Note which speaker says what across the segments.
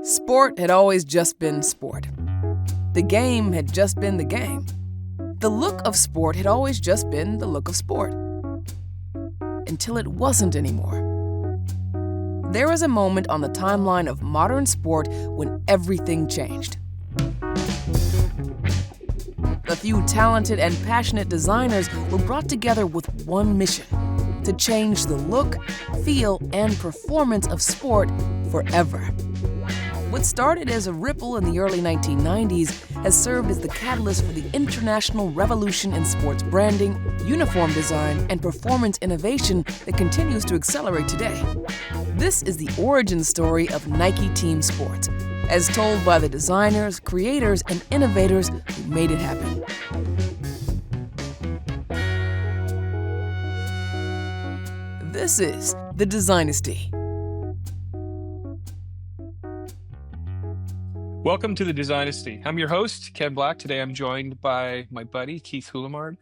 Speaker 1: Sport had always just been sport. The game had just been the game. The look of sport had always just been the look of sport. Until it wasn't anymore. There was a moment on the timeline of modern sport when everything changed. A few talented and passionate designers were brought together with one mission: to change the look, feel, and performance of sport forever. What started as a ripple in the early 1990s has served as the catalyst for the international revolution in sports branding, uniform design, and performance innovation that continues to accelerate today. This is the origin story of Nike Team Sports, as told by the designers, creators, and innovators who made it happen. This is the Designesty.
Speaker 2: Welcome to the Designesty. I'm your host, Ken Black. Today I'm joined by my buddy, Keith Houlemard.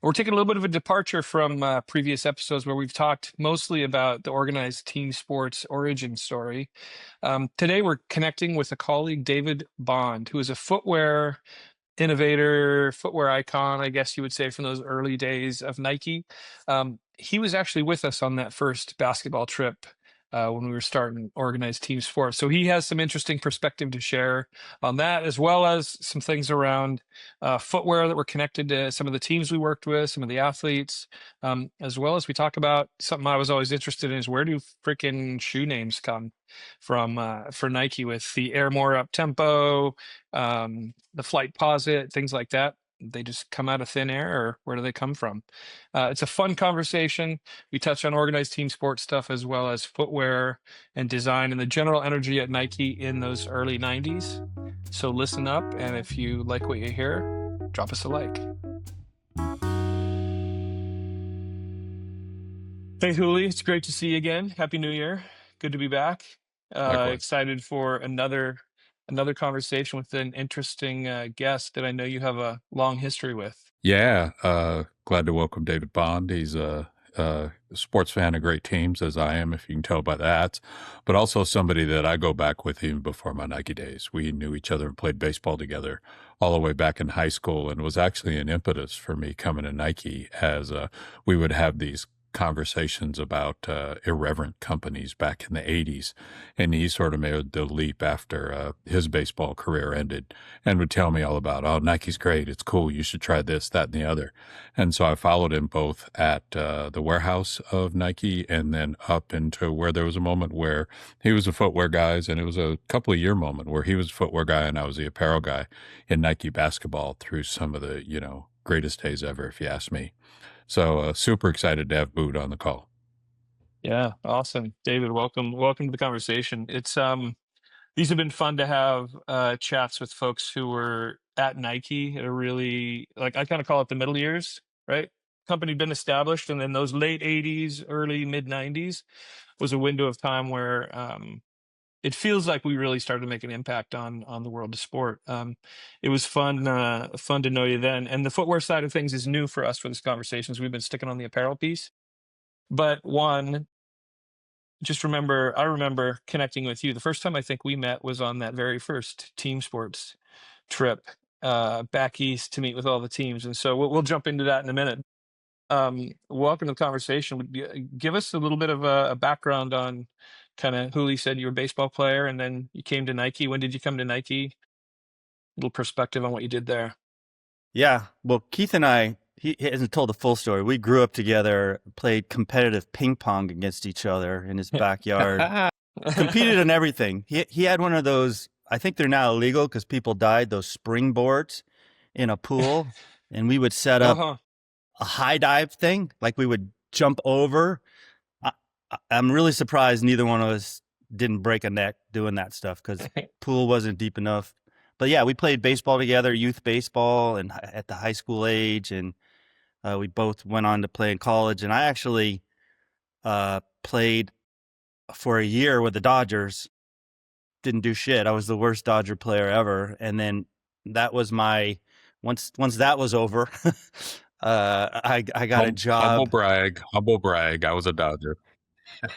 Speaker 2: We're taking a little bit of a departure from previous episodes where we've talked mostly about the organized team sports origin story. Today we're connecting with a colleague, David Bond, who is a footwear innovator, footwear icon, I guess you would say, from those early days of Nike. He was actually with us on that first basketball trip when we were starting organized team sports. So he has some interesting perspective to share on that, as well as some things around footwear that were connected to some of the teams we worked with, some of the athletes, as well as we talk about something I was always interested in is where do freaking shoe names come from for Nike, with the More Uptempo, the Flightposite, things like that. They just come out of thin air, or where do they come from? It's a fun conversation. We touch on organized team sports stuff as well as footwear and design and the general energy at Nike in those early 90s. So listen up, and if you like what you hear, drop us a like. Hey, Hooli, it's great to see you again. Happy New Year. Good to be back. Excited for another conversation with an interesting guest that I know you have a long history with.
Speaker 3: Yeah, glad to welcome David Bond. He's a sports fan of great teams, as I am, if you can tell by that, but also somebody that I go back with even before my Nike days. We knew each other and played baseball together all the way back in high school, and it was actually an impetus for me coming to Nike, as we would have these conversations about irreverent companies back in the 80s, and he sort of made the leap after his baseball career ended and would tell me all about, oh, Nike's great, it's cool, you should try this, that, and the other. And so I followed him both at the warehouse of Nike and then up into where there was a moment where he was a footwear guy, and it was a couple of year moment where he was a footwear guy and I was the apparel guy in Nike basketball through some of the, greatest days ever, if you ask me. So super excited to have Boot on the call.
Speaker 2: Yeah, awesome. David, welcome to the conversation. It's these have been fun to have chats with folks who were at Nike at a really, like, I kind of call it the middle years, right? Company been established, and then those late 80s, early mid 90s was a window of time where it feels like we really started to make an impact on the world of sport. It was fun to know you then. And the footwear side of things is new for us for this conversation. We've been sticking on the apparel piece. But one, I remember connecting with you. The first time I think we met was on that very first team sports trip back east to meet with all the teams. And so we'll jump into that in a minute. Welcome to the conversation. Give us a little bit of a background on kind of Hooli said you were a baseball player and then you came to Nike. When did you come to Nike? A little perspective on what you did there.
Speaker 4: Yeah. Well, Keith and I, he hasn't told the full story. We grew up together, played competitive ping pong against each other in his backyard, competed in everything. He had one of those, I think they're now illegal because people died, those springboards in a pool. And we would set up a high dive thing, like we would jump over. I'm really surprised neither one of us didn't break a neck doing that stuff because pool wasn't deep enough. But yeah, we played baseball together, youth baseball, and at the high school age, and we both went on to play in college. And I actually played for a year with the Dodgers. Didn't do shit. I was the worst Dodger player ever. And then that was once that was over, I got a job.
Speaker 3: Humble brag. I was a Dodger.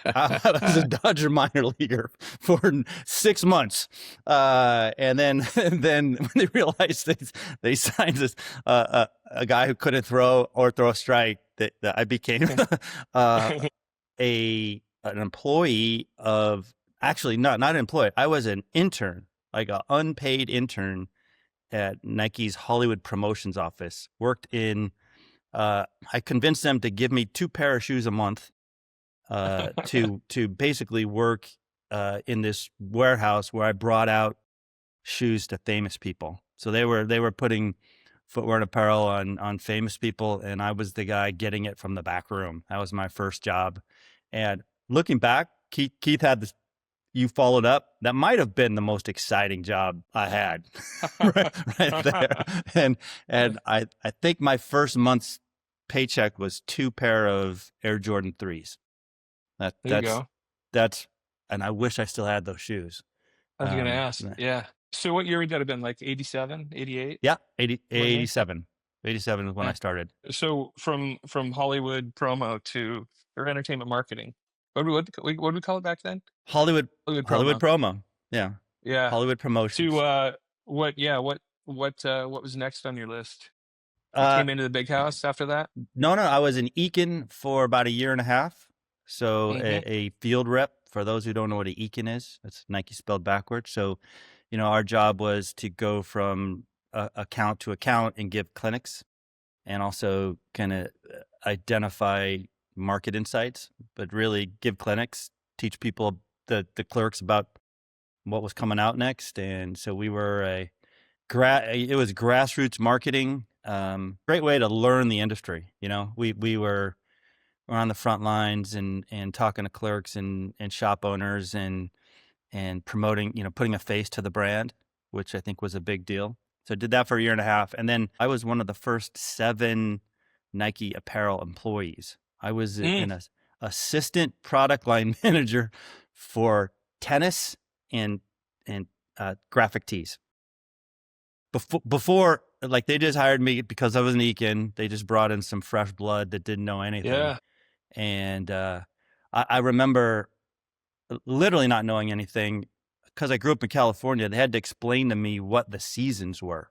Speaker 4: I was a Dodger minor leaguer for 6 months, and then when they realized they signed this a guy who couldn't throw or throw a strike, that I became an employee of, actually not an employee. I was an intern, like an unpaid intern at Nike's Hollywood promotions office. Worked in. I convinced them to give me 2 pair of shoes a month. To basically work in this warehouse where I brought out shoes to famous people. So they were putting footwear and apparel on famous people, and I was the guy getting it from the back room. That was my first job. And looking back, Keith had this. You followed up. That might have been the most exciting job I had, right there. And I think my first month's paycheck was 2 pair of Air Jordan 3s.
Speaker 2: There you go.
Speaker 4: That's, and I wish I still had those shoes.
Speaker 2: I was going to ask. Yeah. So what year would that have been? Like 87, 88?
Speaker 4: Yeah, 87. 87 is when I started.
Speaker 2: So from Hollywood promo to or entertainment marketing, what would we call it back then?
Speaker 4: Hollywood promo. Yeah.
Speaker 2: Yeah.
Speaker 4: Hollywood promotions.
Speaker 2: To what was next on your list? You came into the big house after that?
Speaker 4: No. I was in Eakin for about a year and a half. So a field rep, for those who don't know what an Eakin is, that's Nike spelled backwards. So, our job was to go from account to account and give clinics, and also kind of identify market insights, but really give clinics, teach people, the clerks, about what was coming out next. And so we were it was grassroots marketing. Great way to learn the industry. We were on the front lines and talking to clerks and shop owners and promoting, putting a face to the brand, which I think was a big deal. So I did that for a year and a half. And then I was one of the first 7 Nike Apparel employees. I was an assistant product line manager for tennis and graphic tees. Before, like, they just hired me because I was an Eakin. They just brought in some fresh blood that didn't know anything.
Speaker 2: Yeah.
Speaker 4: And I remember literally not knowing anything because I grew up in California. They had to explain to me what the seasons were.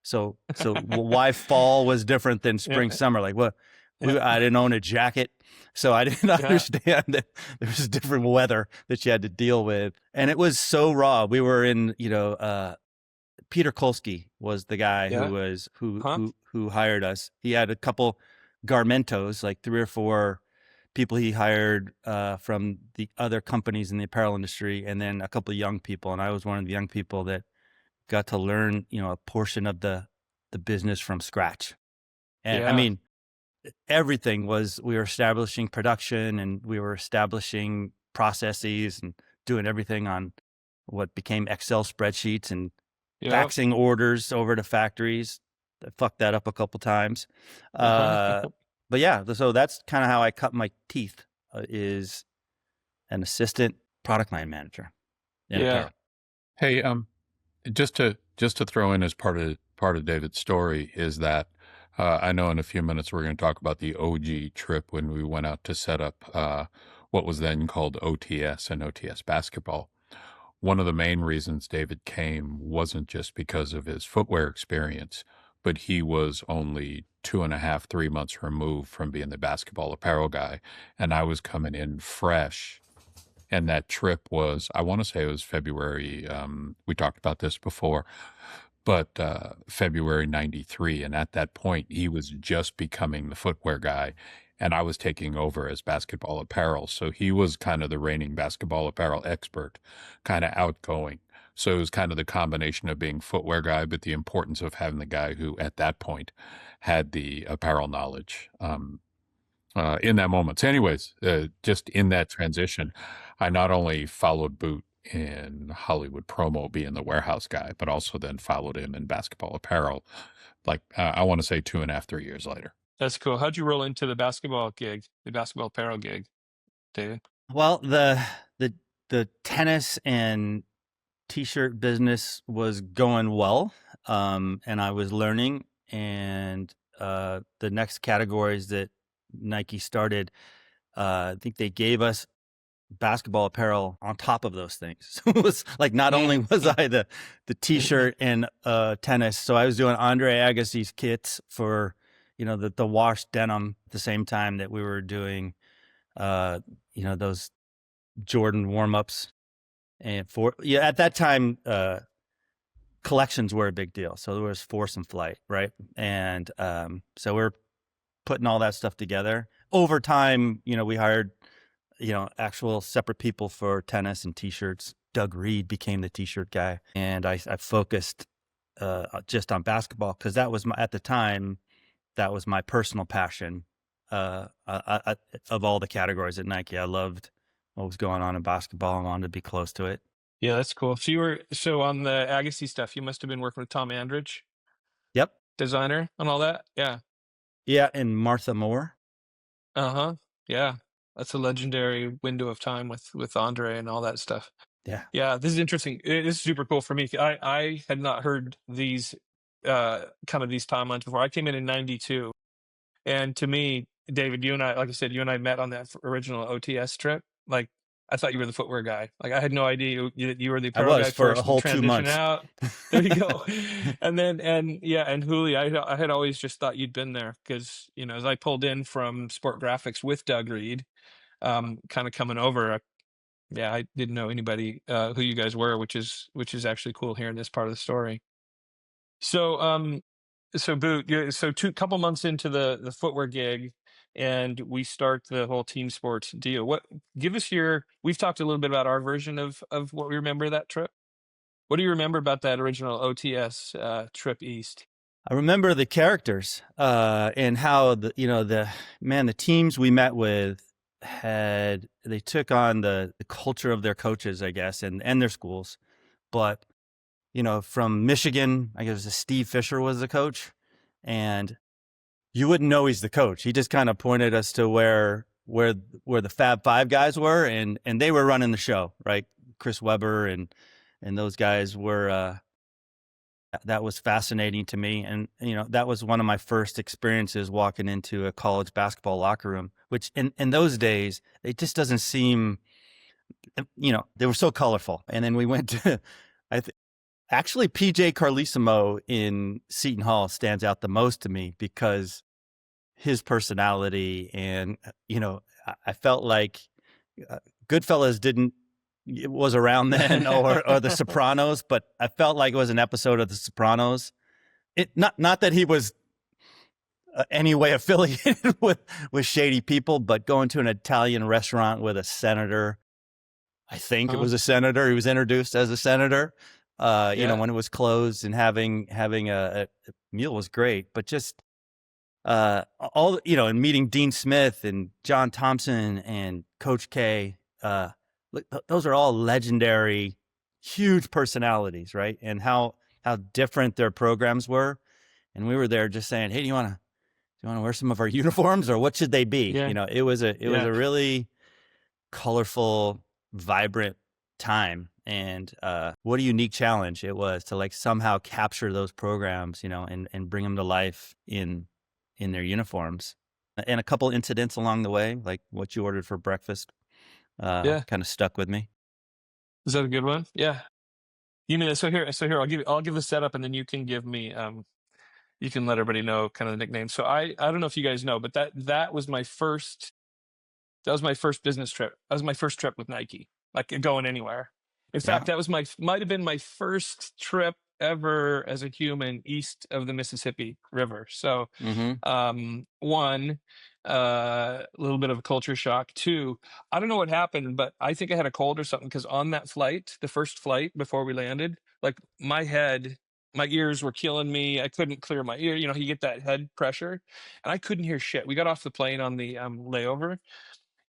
Speaker 4: So why fall was different than spring, summer. Like, what? I didn't own a jacket, so I didn't understand that there was different weather that you had to deal with. And it was so raw. We were in, Peter Kolsky was the guy who hired us. He had a couple Garmentos, like 3 or 4 people he hired from the other companies in the apparel industry, and then a couple of young people. And I was one of the young people that got to learn, a portion of the business from scratch. And I mean, everything was, we were establishing production and we were establishing processes and doing everything on what became Excel spreadsheets and faxing orders over to factories. I fucked that up a couple times. But yeah, so that's kind of how I cut my teeth, is an assistant product line manager.
Speaker 3: Hey, just to throw in as part of David's story is that I know in a few minutes we're going to talk about the OG trip when we went out to set up what was then called OTS and OTS basketball. One of the main reasons David came wasn't just because of his footwear experience, but he was only 2.5, 3 months removed from being the basketball apparel guy. And I was coming in fresh. And that trip was, I want to say it was February. We talked about this before, but February 93. And at that point, he was just becoming the footwear guy. And I was taking over as basketball apparel. So he was kind of the reigning basketball apparel expert, kind of outgoing. So it was kind of the combination of being footwear guy, but the importance of having the guy who at that point had the apparel knowledge in that moment. So anyways, just in that transition, I not only followed Boot in Hollywood promo being the warehouse guy, but also then followed him in basketball apparel, like I want to say 2.5, 3 years later.
Speaker 2: That's cool. How'd you roll into the basketball gig, the basketball apparel gig, David?
Speaker 4: Well, the tennis and t-shirt business was going well, and I was learning. And the next categories that Nike started, I think they gave us basketball apparel on top of those things. So it was like, not only was I the t-shirt and tennis, so I was doing Andre Agassi's kits for, the washed denim at the same time that we were doing, those Jordan warm-ups. And at that time, collections were a big deal. So there was Force and Flight, right? And so we're putting all that stuff together. Over time, we hired, actual separate people for tennis and t-shirts. Doug Reed became the t-shirt guy. And I focused just on basketball because that was at the time, that was my personal passion of all the categories at Nike. I loved what was going on in basketball and wanted to be close to it.
Speaker 2: Yeah, that's cool. So on the Agassi stuff, you must have been working with Tom Andridge.
Speaker 4: Yep.
Speaker 2: Designer and all that. Yeah.
Speaker 4: Yeah, and Martha Moore.
Speaker 2: Uh-huh. Yeah. That's a legendary window of time with Andre and all that stuff.
Speaker 4: Yeah.
Speaker 2: Yeah, this is interesting. It is super cool for me. I had not heard these kind of these timelines before. I came in 92. And to me, David, you and I, like I said, you and I met on that original OTS trip. Like, I thought you were the footwear guy. Like, I had no idea you were the apparel guy
Speaker 4: for
Speaker 2: first.
Speaker 4: a whole 2 months.
Speaker 2: Out. There you go. and Hooli, I had always just thought you'd been there because, as I pulled in from Sport Graphics with Doug Reed, kind of coming over, I didn't know anybody who you guys were, which is actually cool hearing this part of the story. So, couple months into the footwear gig, and we start the whole team sports deal. We've talked a little bit about our version of what we remember that trip. What do you remember about that original OTS trip east?
Speaker 4: I remember the characters and how the teams we met with they took on the culture of their coaches, I guess, and their schools. But from Michigan, I guess Steve Fisher was the coach, and you wouldn't know he's the coach. He just kind of pointed us to where the Fab Five guys were, and they were running the show, right? Chris Webber and those guys were. That was fascinating to me, and that was one of my first experiences walking into a college basketball locker room, which in those days it just doesn't seem. They were so colorful, and then we went to. Actually, PJ Carlesimo in Seton Hall stands out the most to me because his personality, and I felt like Goodfellas was around then, or The Sopranos, but I felt like it was an episode of The Sopranos. Not that he was any way affiliated with shady people, but going to an Italian restaurant with a senator. I think it was a senator. He was introduced as a senator. When it was closed, and having a meal was great, but just and meeting Dean Smith and John Thompson and Coach K, those are all legendary, huge personalities, right? And how different their programs were, and we were there just saying, hey, do you want to wear some of our uniforms, or what should they be?
Speaker 2: Yeah.
Speaker 4: It was a really colorful, vibrant time. And what a unique challenge it was to somehow capture those programs, and bring them to life in their uniforms. And a couple incidents along the way, like what you ordered for breakfast, kind of stuck with me.
Speaker 2: Is that a good one? Yeah. So here, I'll give the setup, and then you can give me, you can let everybody know kind of the nickname. So I don't know if you guys know, but that was my first business trip. That was my first trip with Nike, like going anywhere. In fact, that was might have been my first trip ever as a human east of the Mississippi River. So, one, a little bit of a culture shock. Two, I don't know what happened, but I think I had a cold or something, because on that flight, the first flight before we landed, like my ears were killing me. I couldn't clear my ear. You get that head pressure, and I couldn't hear shit. We got off the plane on the layover,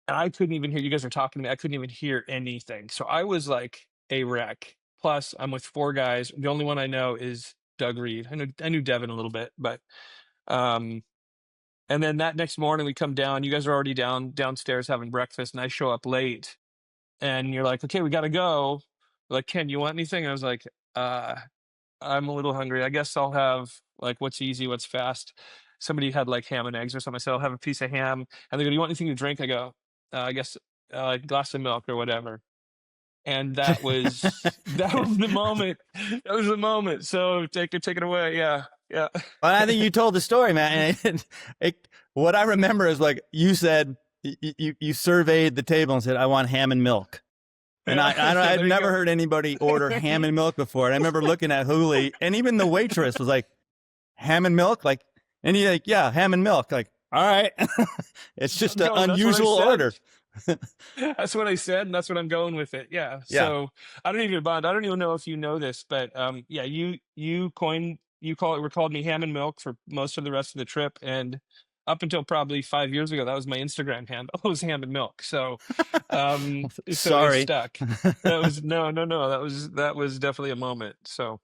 Speaker 2: and I couldn't even hear, you guys were talking to me, I couldn't even hear anything. So I was like a wreck. Plus, I'm with four guys. The only one I know is Doug Reed. I knew Devin a little bit, but and then that next morning we come down. You guys are already downstairs having breakfast, and I show up late. And you're like, okay, we got to go. Like, Ken, you want anything? And I was like, I'm a little hungry. I guess I'll have what's easy, what's fast. Somebody had ham and eggs or something. I said, I'll have a piece of ham. And they go, do you want anything to drink? I go, I guess a glass of milk or whatever. And that was the moment. That was the moment. So take it away. Yeah. Yeah.
Speaker 4: Well, I think you told the story, man. And what I remember is like you said, you surveyed the table and said, "I want ham and milk." And I'd never heard anybody order ham and milk before. And I remember looking at Hooli, and even the waitress was like, "Ham and milk?" Like, and he's like, "Yeah, ham and milk." Like, all right, it's just an unusual order.
Speaker 2: That's what I said, and that's what I'm going with it. Yeah. So I don't even know if you know this, but yeah, you called me ham and milk for most of the rest of the trip, and up until probably 5 years ago, that was my Instagram handle. It was ham and milk. So so
Speaker 4: sorry,
Speaker 2: it stuck. That was no. That was definitely a moment. So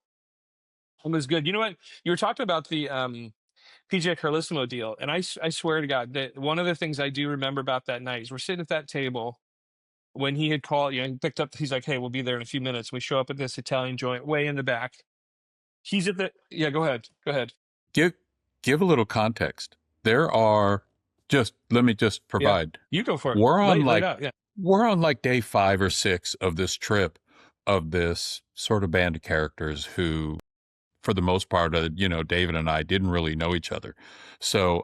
Speaker 2: it was good. You know what? You were talking about the PJ Carlissimo deal, and I swear to God that one of the things I do remember about that night is we're sitting at that table when he had called, he picked up, he's like, "Hey, we'll be there in a few minutes." We show up at this Italian joint way in the back. He's at the, yeah, go ahead.
Speaker 3: Give a little context. There are let me just provide.
Speaker 2: Yeah, you go for it.
Speaker 3: We're on like day 5 or 6 of this trip of this sort of band of characters who, for the most part, David and I didn't really know each other. So,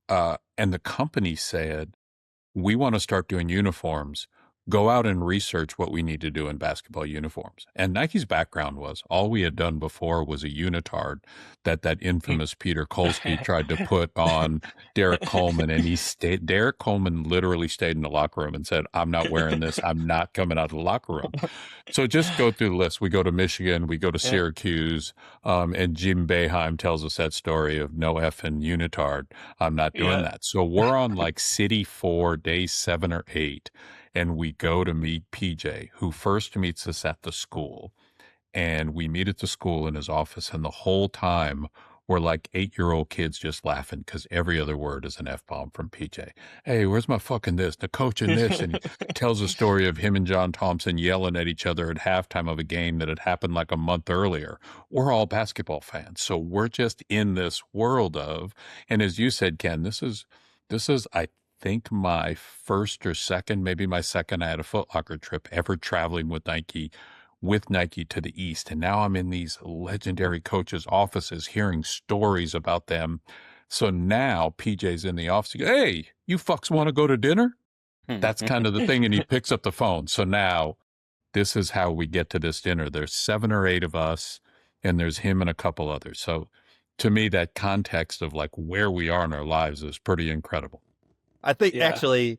Speaker 3: and the company said, "We want to start doing uniforms. Go out and research what we need to do in basketball uniforms." And Nike's background was all we had done before was a unitard that infamous Peter Kolsky tried to put on Derek Coleman. And Derek Coleman literally stayed in the locker room and said, "I'm not wearing this. I'm not coming out of the locker room." So just go through the list. We go to Michigan, we go to Syracuse, and Jim Boeheim tells us that story of no effing unitard. I'm not doing that. So we're on like City 4, day 7 or 8. And we go to meet PJ, who first meets us at the school. And we meet at the school in his office. And the whole time, we're like 8-year-old kids just laughing because every other word is an F-bomb from PJ. "Hey, where's my fucking this? The coach in this." And he tells a story of him and John Thompson yelling at each other at halftime of a game that had happened like a month earlier. We're all basketball fans. So we're just in this world of, and as you said, Ken, this is, I think my first or second, maybe my second, I had a Foot Locker trip ever traveling with Nike to the East. And now I'm in these legendary coaches' offices hearing stories about them. So now PJ's in the office. He goes, "Hey, you fucks want to go to dinner?" That's kind of the thing. And he picks up the phone. So now this is how we get to this dinner. There's 7 or 8 of us, and there's him and a couple others. So to me, that context of like where we are in our lives is pretty incredible.
Speaker 4: I think actually,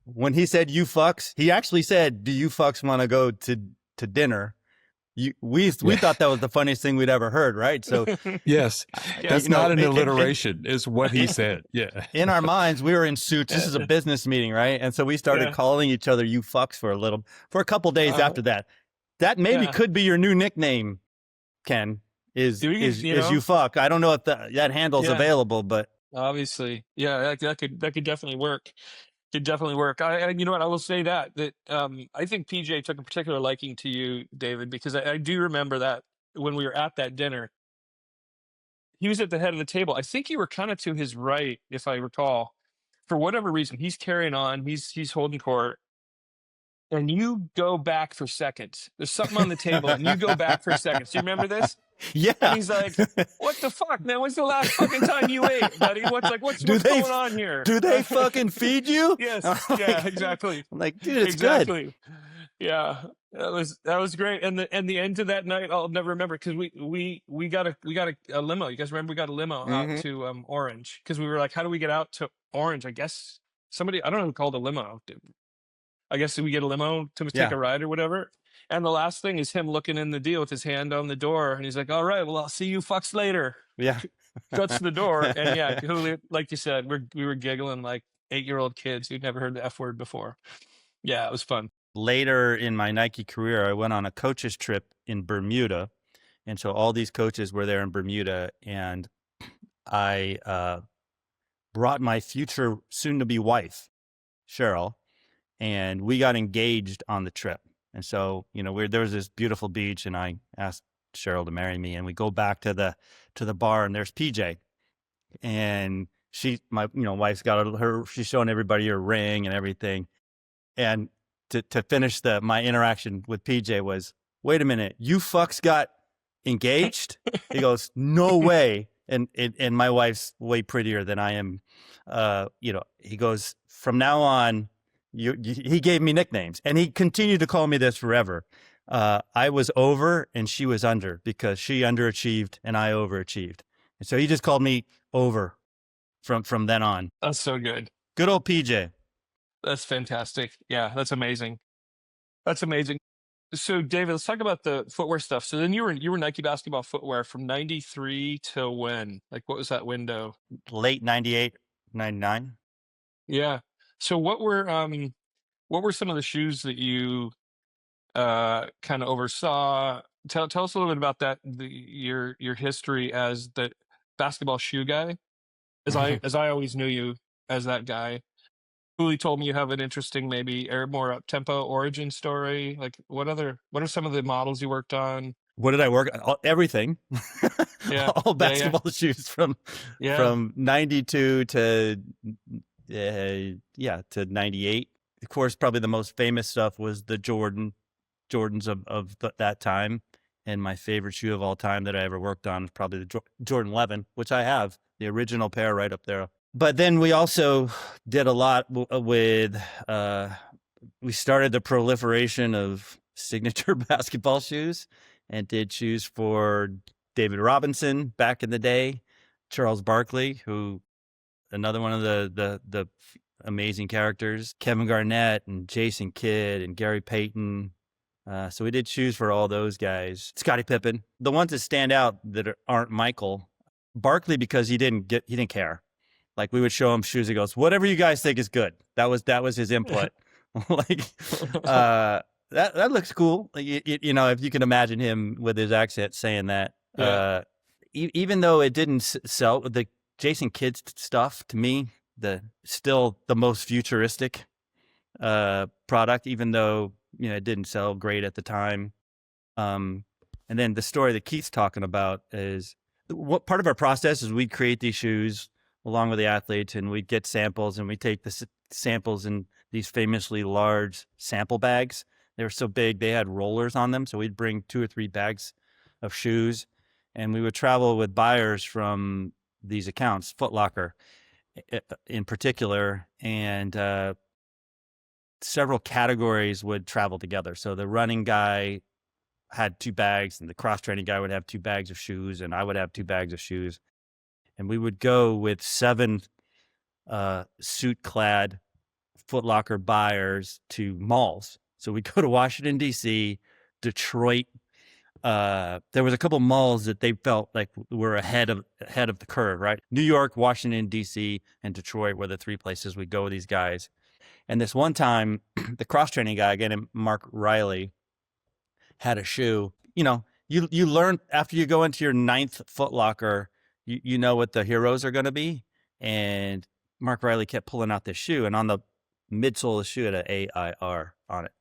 Speaker 4: when he said "you fucks," he actually said, "Do you fucks want to go to dinner?" We thought that was the funniest thing we'd ever heard, right? So
Speaker 3: yes, that's not an alliteration, is what he said. Yeah,
Speaker 4: in our minds, we were in suits. This is a business meeting, right? And so we started calling each other "you fucks" for a couple days after that. That maybe could be your new nickname, Ken. Is you fuck? I don't know if that handle's available, but.
Speaker 2: Obviously, yeah, that could definitely work. Could definitely work. You know what? I will say that I think PJ took a particular liking to you, David, because I do remember that when we were at that dinner, he was at the head of the table. I think you were kind of to his right, if I recall. For whatever reason, he's carrying on. He's holding court, and you go back for seconds. There's something on the table, and you go back for seconds. Do you remember this?
Speaker 4: Yeah.
Speaker 2: And he's like, "What the fuck, man? When's the last fucking time you ate, buddy? What's going on here?
Speaker 4: Do they fucking feed you?"
Speaker 2: Yes. Yeah, exactly.
Speaker 4: I'm like, dude, it's good.
Speaker 2: Yeah. That was great. And the end of that night, I'll never remember, because we got a limo. You guys remember we got a limo out to Orange, because we were like, how do we get out to Orange? I guess somebody, I don't know who called a limo. I guess we get a limo to take a ride or whatever. And the last thing is him looking in the deal with his hand on the door. And he's like, "All right, well, I'll see you fucks later."
Speaker 4: Yeah.
Speaker 2: Cuts to the door. And like you said, we were giggling like 8-year-old kids who'd never heard the F word before. Yeah, it was fun.
Speaker 4: Later in my Nike career, I went on a coach's trip in Bermuda. And so all these coaches were there in Bermuda. And I brought my future soon-to-be wife, Cheryl, and we got engaged on the trip. And so, there was this beautiful beach, and I asked Cheryl to marry me, and we go back to the bar, and there's PJ, and my wife's got she's showing everybody her ring and everything. And to finish my interaction with PJ was, wait a minute, you fucks got engaged? He goes, no way. And my wife's way prettier than I am. He goes, from now on, he gave me nicknames, and he continued to call me this forever. I was over and she was under, because she underachieved and I overachieved. And so he just called me over from then on.
Speaker 2: That's so good.
Speaker 4: Good old PJ.
Speaker 2: That's fantastic. Yeah, that's amazing. That's amazing. So David, let's talk about the footwear stuff. So then you were Nike basketball footwear from 93 to when? Like, what was that window?
Speaker 4: Late 98, 99.
Speaker 2: Yeah. So what were some of the shoes that you kind of oversaw? Tell us a little bit about that, your history as the basketball shoe guy. As I always knew you as that guy. Cooley told me you have an interesting, maybe more Uptempo origin story. Like, what are some of the models you worked on?
Speaker 4: What did I work on? Everything.
Speaker 2: Yeah.
Speaker 4: All basketball shoes from 92 to 98. Of course, probably the most famous stuff was the Jordans of that time. And my favorite shoe of all time that I ever worked on is probably the Jordan 11, which I have, the original pair right up there. But then we also did a lot with, we started the proliferation of signature basketball shoes, and did shoes for David Robinson back in the day, Charles Barkley, who another one of the amazing characters, Kevin Garnett and Jason Kidd and Gary Payton. So we did shoes for all those guys. Scottie Pippen. The ones that stand out that aren't Michael. Barkley, because he didn't care. Like, we would show him shoes. He goes, whatever you guys think is good. That was his input. That looks cool. If you can imagine him with his accent saying that.
Speaker 2: Yeah.
Speaker 4: Even though it didn't sell, the Jason Kidd stuff, to me, still the most futuristic product, even though it didn't sell great at the time. And then the story that Keith's talking about is, what part of our process is we'd create these shoes along with the athletes, and we'd get samples, and we take the samples in these famously large sample bags. They were so big, they had rollers on them. So we'd bring 2 or 3 bags of shoes, and we would travel with buyers from these accounts, Foot Locker in particular, and several categories would travel together. So the running guy had 2 bags, and the cross-training guy would have 2 bags of shoes, and I would have 2 bags of shoes. And we would go with 7 suit-clad Foot Locker buyers to malls. So we'd go to Washington, D.C., Detroit. There was a couple malls that they felt like were ahead of the curve, right? New York, Washington, D.C., and Detroit were the 3 places we'd go with these guys. And this one time, the cross-training guy, again, Mark Riley, had a shoe. You learn after you go into your 9th Foot Locker, you know what the heroes are going to be. And Mark Riley kept pulling out this shoe, and on the midsole of the shoe had an AIR on it.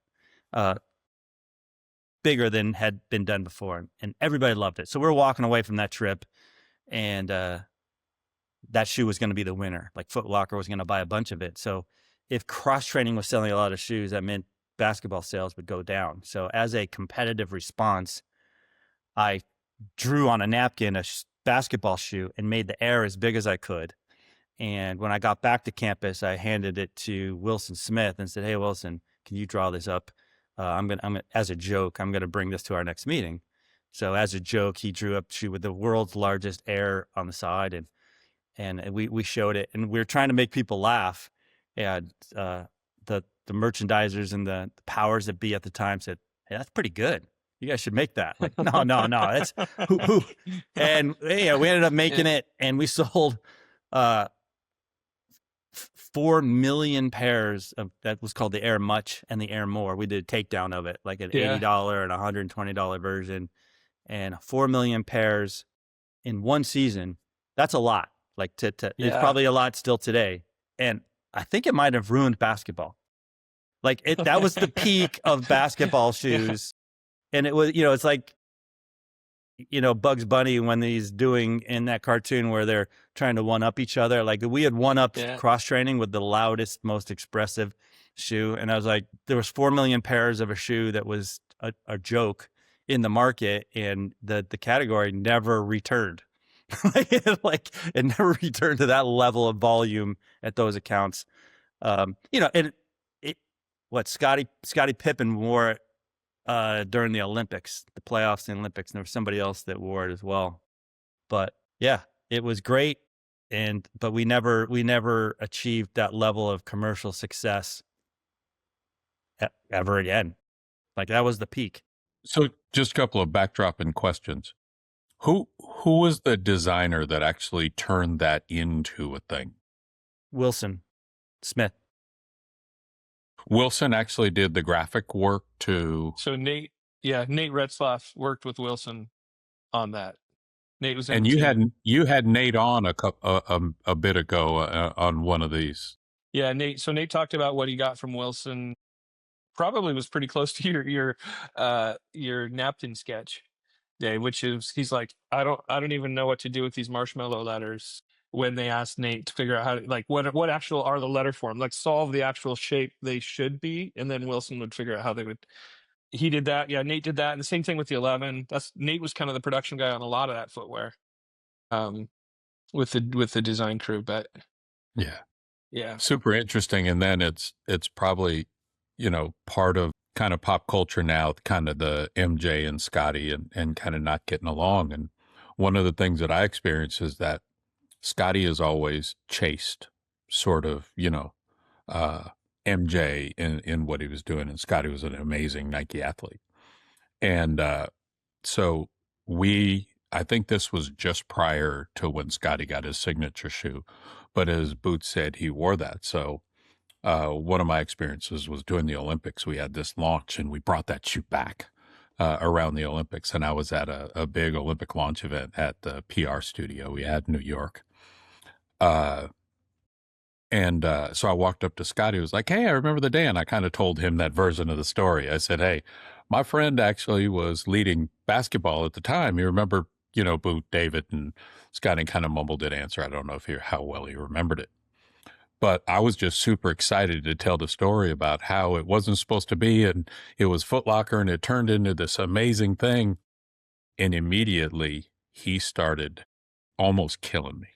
Speaker 4: Bigger than had been done before. And everybody loved it. So we're walking away from that trip, and that shoe was going to be the winner. Like, Foot Locker was going to buy a bunch of it. So if cross-training was selling a lot of shoes, that meant basketball sales would go down. So as a competitive response, I drew on a napkin a basketball shoe and made the air as big as I could. And when I got back to campus, I handed it to Wilson Smith and said, "Hey, Wilson, can you draw this up? I'm gonna, as a joke, I'm gonna bring this to our next meeting." So as a joke, he drew up a shoe with the world's largest air on the side, and we showed it, and we were trying to make people laugh. And the merchandisers and the powers that be at the time said, "Hey, that's pretty good. You guys should make that." Like, no, that's who. And we ended up making it, and we sold 4 million pairs of, that was called the Air Much and the Air More. We did a takedown of it, like an $80 and $120 version, and 4 million pairs in one season. That's a lot. Like, it's probably a lot still today. And I think it might have ruined basketball. Like, that was the peak of basketball shoes. And it was, it's like, Bugs Bunny when he's doing in that cartoon where they're trying to one up each other. Like we had one up cross training with the loudest, most expressive shoe. And I was like, there was 4 million pairs of a shoe that was a joke in the market, and the category never returned. It never returned to that level of volume at those accounts. Scottie Pippen wore it during the Olympics, the playoffs in the Olympics, and there was somebody else that wore it as well. But yeah, it was great, but we never achieved that level of commercial success ever again. Like that was the peak.
Speaker 3: So just a couple of backdropping questions. Who was the designer that actually turned that into a thing?
Speaker 4: Wilson Smith.
Speaker 3: Wilson actually did the graphic work to.
Speaker 2: So Nate Retzlaff worked with Wilson on that. Nate was in
Speaker 3: and you had Nate on a bit ago on one of these.
Speaker 2: Yeah, Nate. So Nate talked about what he got from Wilson. Probably was pretty close to your napkin sketch, Dave, which is he's like, I don't even know what to do with these marshmallow letters. When they asked Nate to figure out how to, like, what actual are the letter form, like solve the actual shape they should be, and then Wilson would figure out how they would. He did that. Yeah, Nate did that, and the same thing with the 11. Nate was kind of the production guy on a lot of that footwear, with the design crew. But yeah,
Speaker 3: super interesting. And then it's probably part of kind of pop culture now, kind of the MJ and Scotty and kind of not getting along. And one of the things that I experience is that Scotty is always chased sort of, MJ in what he was doing. And Scotty was an amazing Nike athlete. And so I think this was just prior to when Scotty got his signature shoe. But as Boots said, he wore that. So one of my experiences was doing the Olympics. We had this launch and we brought that shoe back around the Olympics. And I was at a big Olympic launch event at the PR studio we had in New York. So I walked up to Scotty, was like, hey, I remember the day. And I kind of told him that version of the story. I said, hey, my friend actually was leading basketball at the time. You remember, Boot, David, and Scotty kind of mumbled an answer. I don't know how well he remembered it. But I was just super excited to tell the story about how it wasn't supposed to be. And it was Foot Locker and it turned into this amazing thing. And immediately he started almost killing me.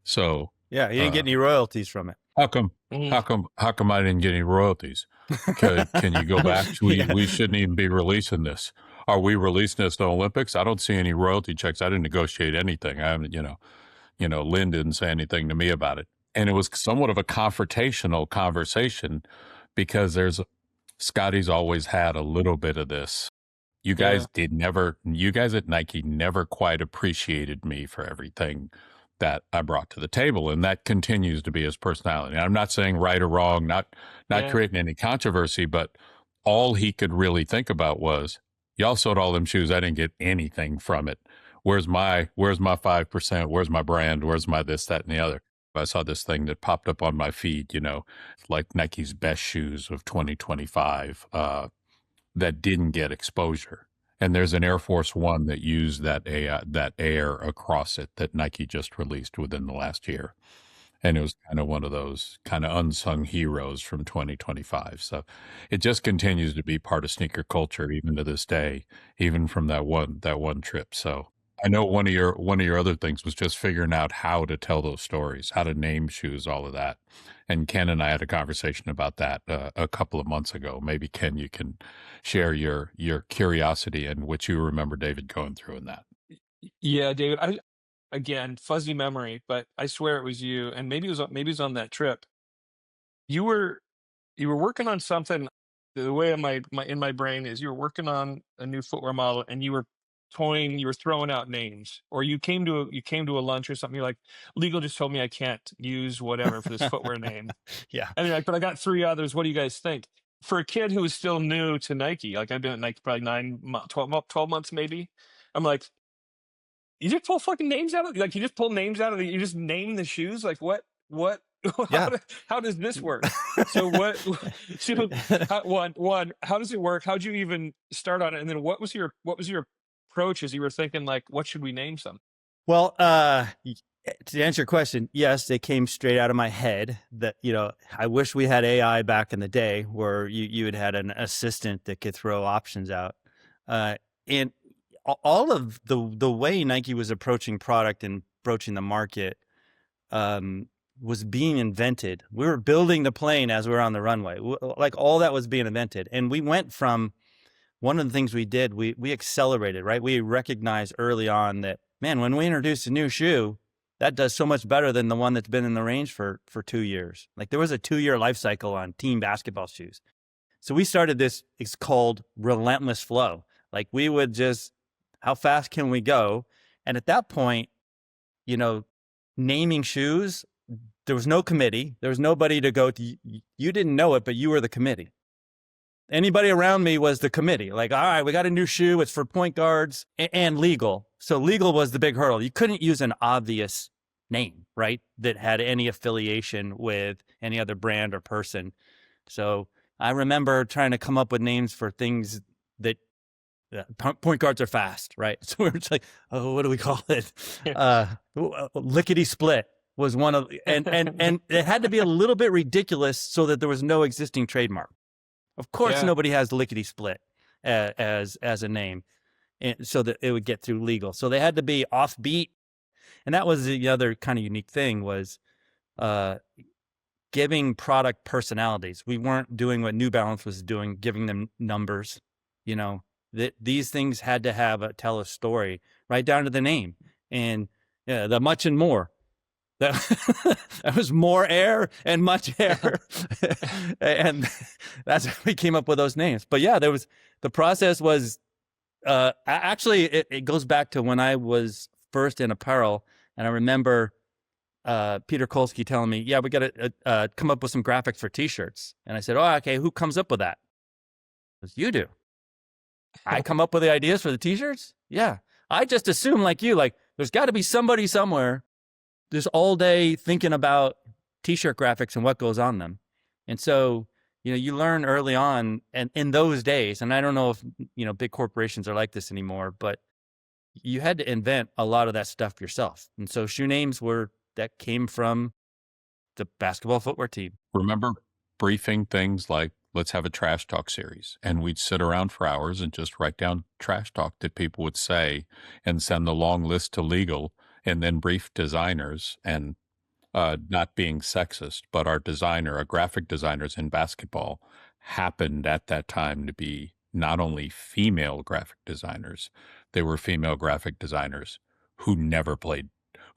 Speaker 3: So
Speaker 4: yeah, you didn't get any royalties from it.
Speaker 3: How come I didn't get any royalties? Can you go back? We shouldn't even be releasing this. Are we releasing this to the Olympics? I don't see any royalty checks. I didn't negotiate anything. I haven't, Lynn didn't say anything to me about it. And it was somewhat of a confrontational conversation because Scotty's always had a little bit of this. You guys at Nike never quite appreciated me for everything that I brought to the table. And that continues to be his personality. And I'm not saying right or wrong, not creating any controversy, but all he could really think about was, y'all sold all them shoes. I didn't get anything from it. Where's my 5%? Where's my brand? Where's my this, that, and the other? I saw this thing that popped up on my feed, like Nike's best shoes of 2025 that didn't get exposure. And there's an Air Force One that used that air across it that Nike just released within the last year. And it was kind of one of those kind of unsung heroes from 2025. So it just continues to be part of sneaker culture, even to this day, even from that one trip. So I know one of your other things was just figuring out how to tell those stories, how to name shoes, all of that. And Ken and I had a conversation about that a couple of months ago. Maybe Ken, you can share your curiosity and what you remember David going through in that.
Speaker 2: Yeah, David. Again, fuzzy memory, but I swear it was you, and maybe it was on that trip. You were working on something. The way in my brain is you were working on a new footwear model, and you were throwing out names, or you came to a lunch or something. You're like, legal just told me I can't use whatever for this footwear name.
Speaker 4: Yeah,
Speaker 2: and you're like, but I got 3 others. What do you guys think? For a kid who was still new to Nike, like I've been at Nike probably 12 months maybe. I'm like, you just pull fucking names out of you just pull names out of you just name the shoes, like what
Speaker 4: yeah.
Speaker 2: how does this work? So one, how does it work? How'd you even start on it? And then what was your approach as you were thinking, like, what should we name some?
Speaker 4: Well, to answer your question, yes, they came straight out of my head. That, I wish we had AI back in the day where you had had an assistant that could throw options out. And all of the way Nike was approaching product and approaching the market was being invented. We were building the plane as we were on the runway. Like, all that was being invented. And we went from, one of the things we did, we accelerated, right? We recognized early on that, man, when we introduce a new shoe, that does so much better than the one that's been in the range for 2 years. Like, there was a 2-year life cycle on team basketball shoes. So we started this, it's called relentless flow. Like, we would just, how fast can we go? And at that point, naming shoes, there was no committee. There was nobody to go to. You didn't know it, but you were the committee. Anybody around me was the committee. Like, all right, we got a new shoe. It's for point guards and legal. So legal was the big hurdle. You couldn't use an obvious name, right, that had any affiliation with any other brand or person. So I remember trying to come up with names for things that point guards are fast, right? So we were just like, oh, what do we call it? Lickety split was one of, and it had to be a little bit ridiculous so that there was no existing trademark. Of course, nobody has lickety split as a name, and so that it would get through legal. So they had to be offbeat, and that was the other kind of unique thing, was giving product personalities. We weren't doing what New Balance was doing, giving them numbers. That these things had to tell a story, right down to the name, and the much and more. That was more air and much air. And that's how we came up with those names. But yeah, the process was, actually, it goes back to when I was first in apparel. And I remember Peter Kolsky telling me, yeah, we got to come up with some graphics for t-shirts. And I said, oh, okay, who comes up with that? He goes, you do. I come up with the ideas for the t-shirts? Yeah. I just assume, like you, like, there's got to be somebody somewhere just all day thinking about t-shirt graphics and what goes on them. And so, you learn early on, and in those days, and I don't know if, big corporations are like this anymore, but you had to invent a lot of that stuff yourself. And so shoe names that came from the basketball footwear team.
Speaker 3: Remember briefing things like, let's have a trash talk series. And we'd sit around for hours and just write down trash talk that people would say and send the long list to legal, and then brief designers. And not being sexist, but our graphic designers in basketball happened at that time to be not only female graphic designers, they were female graphic designers who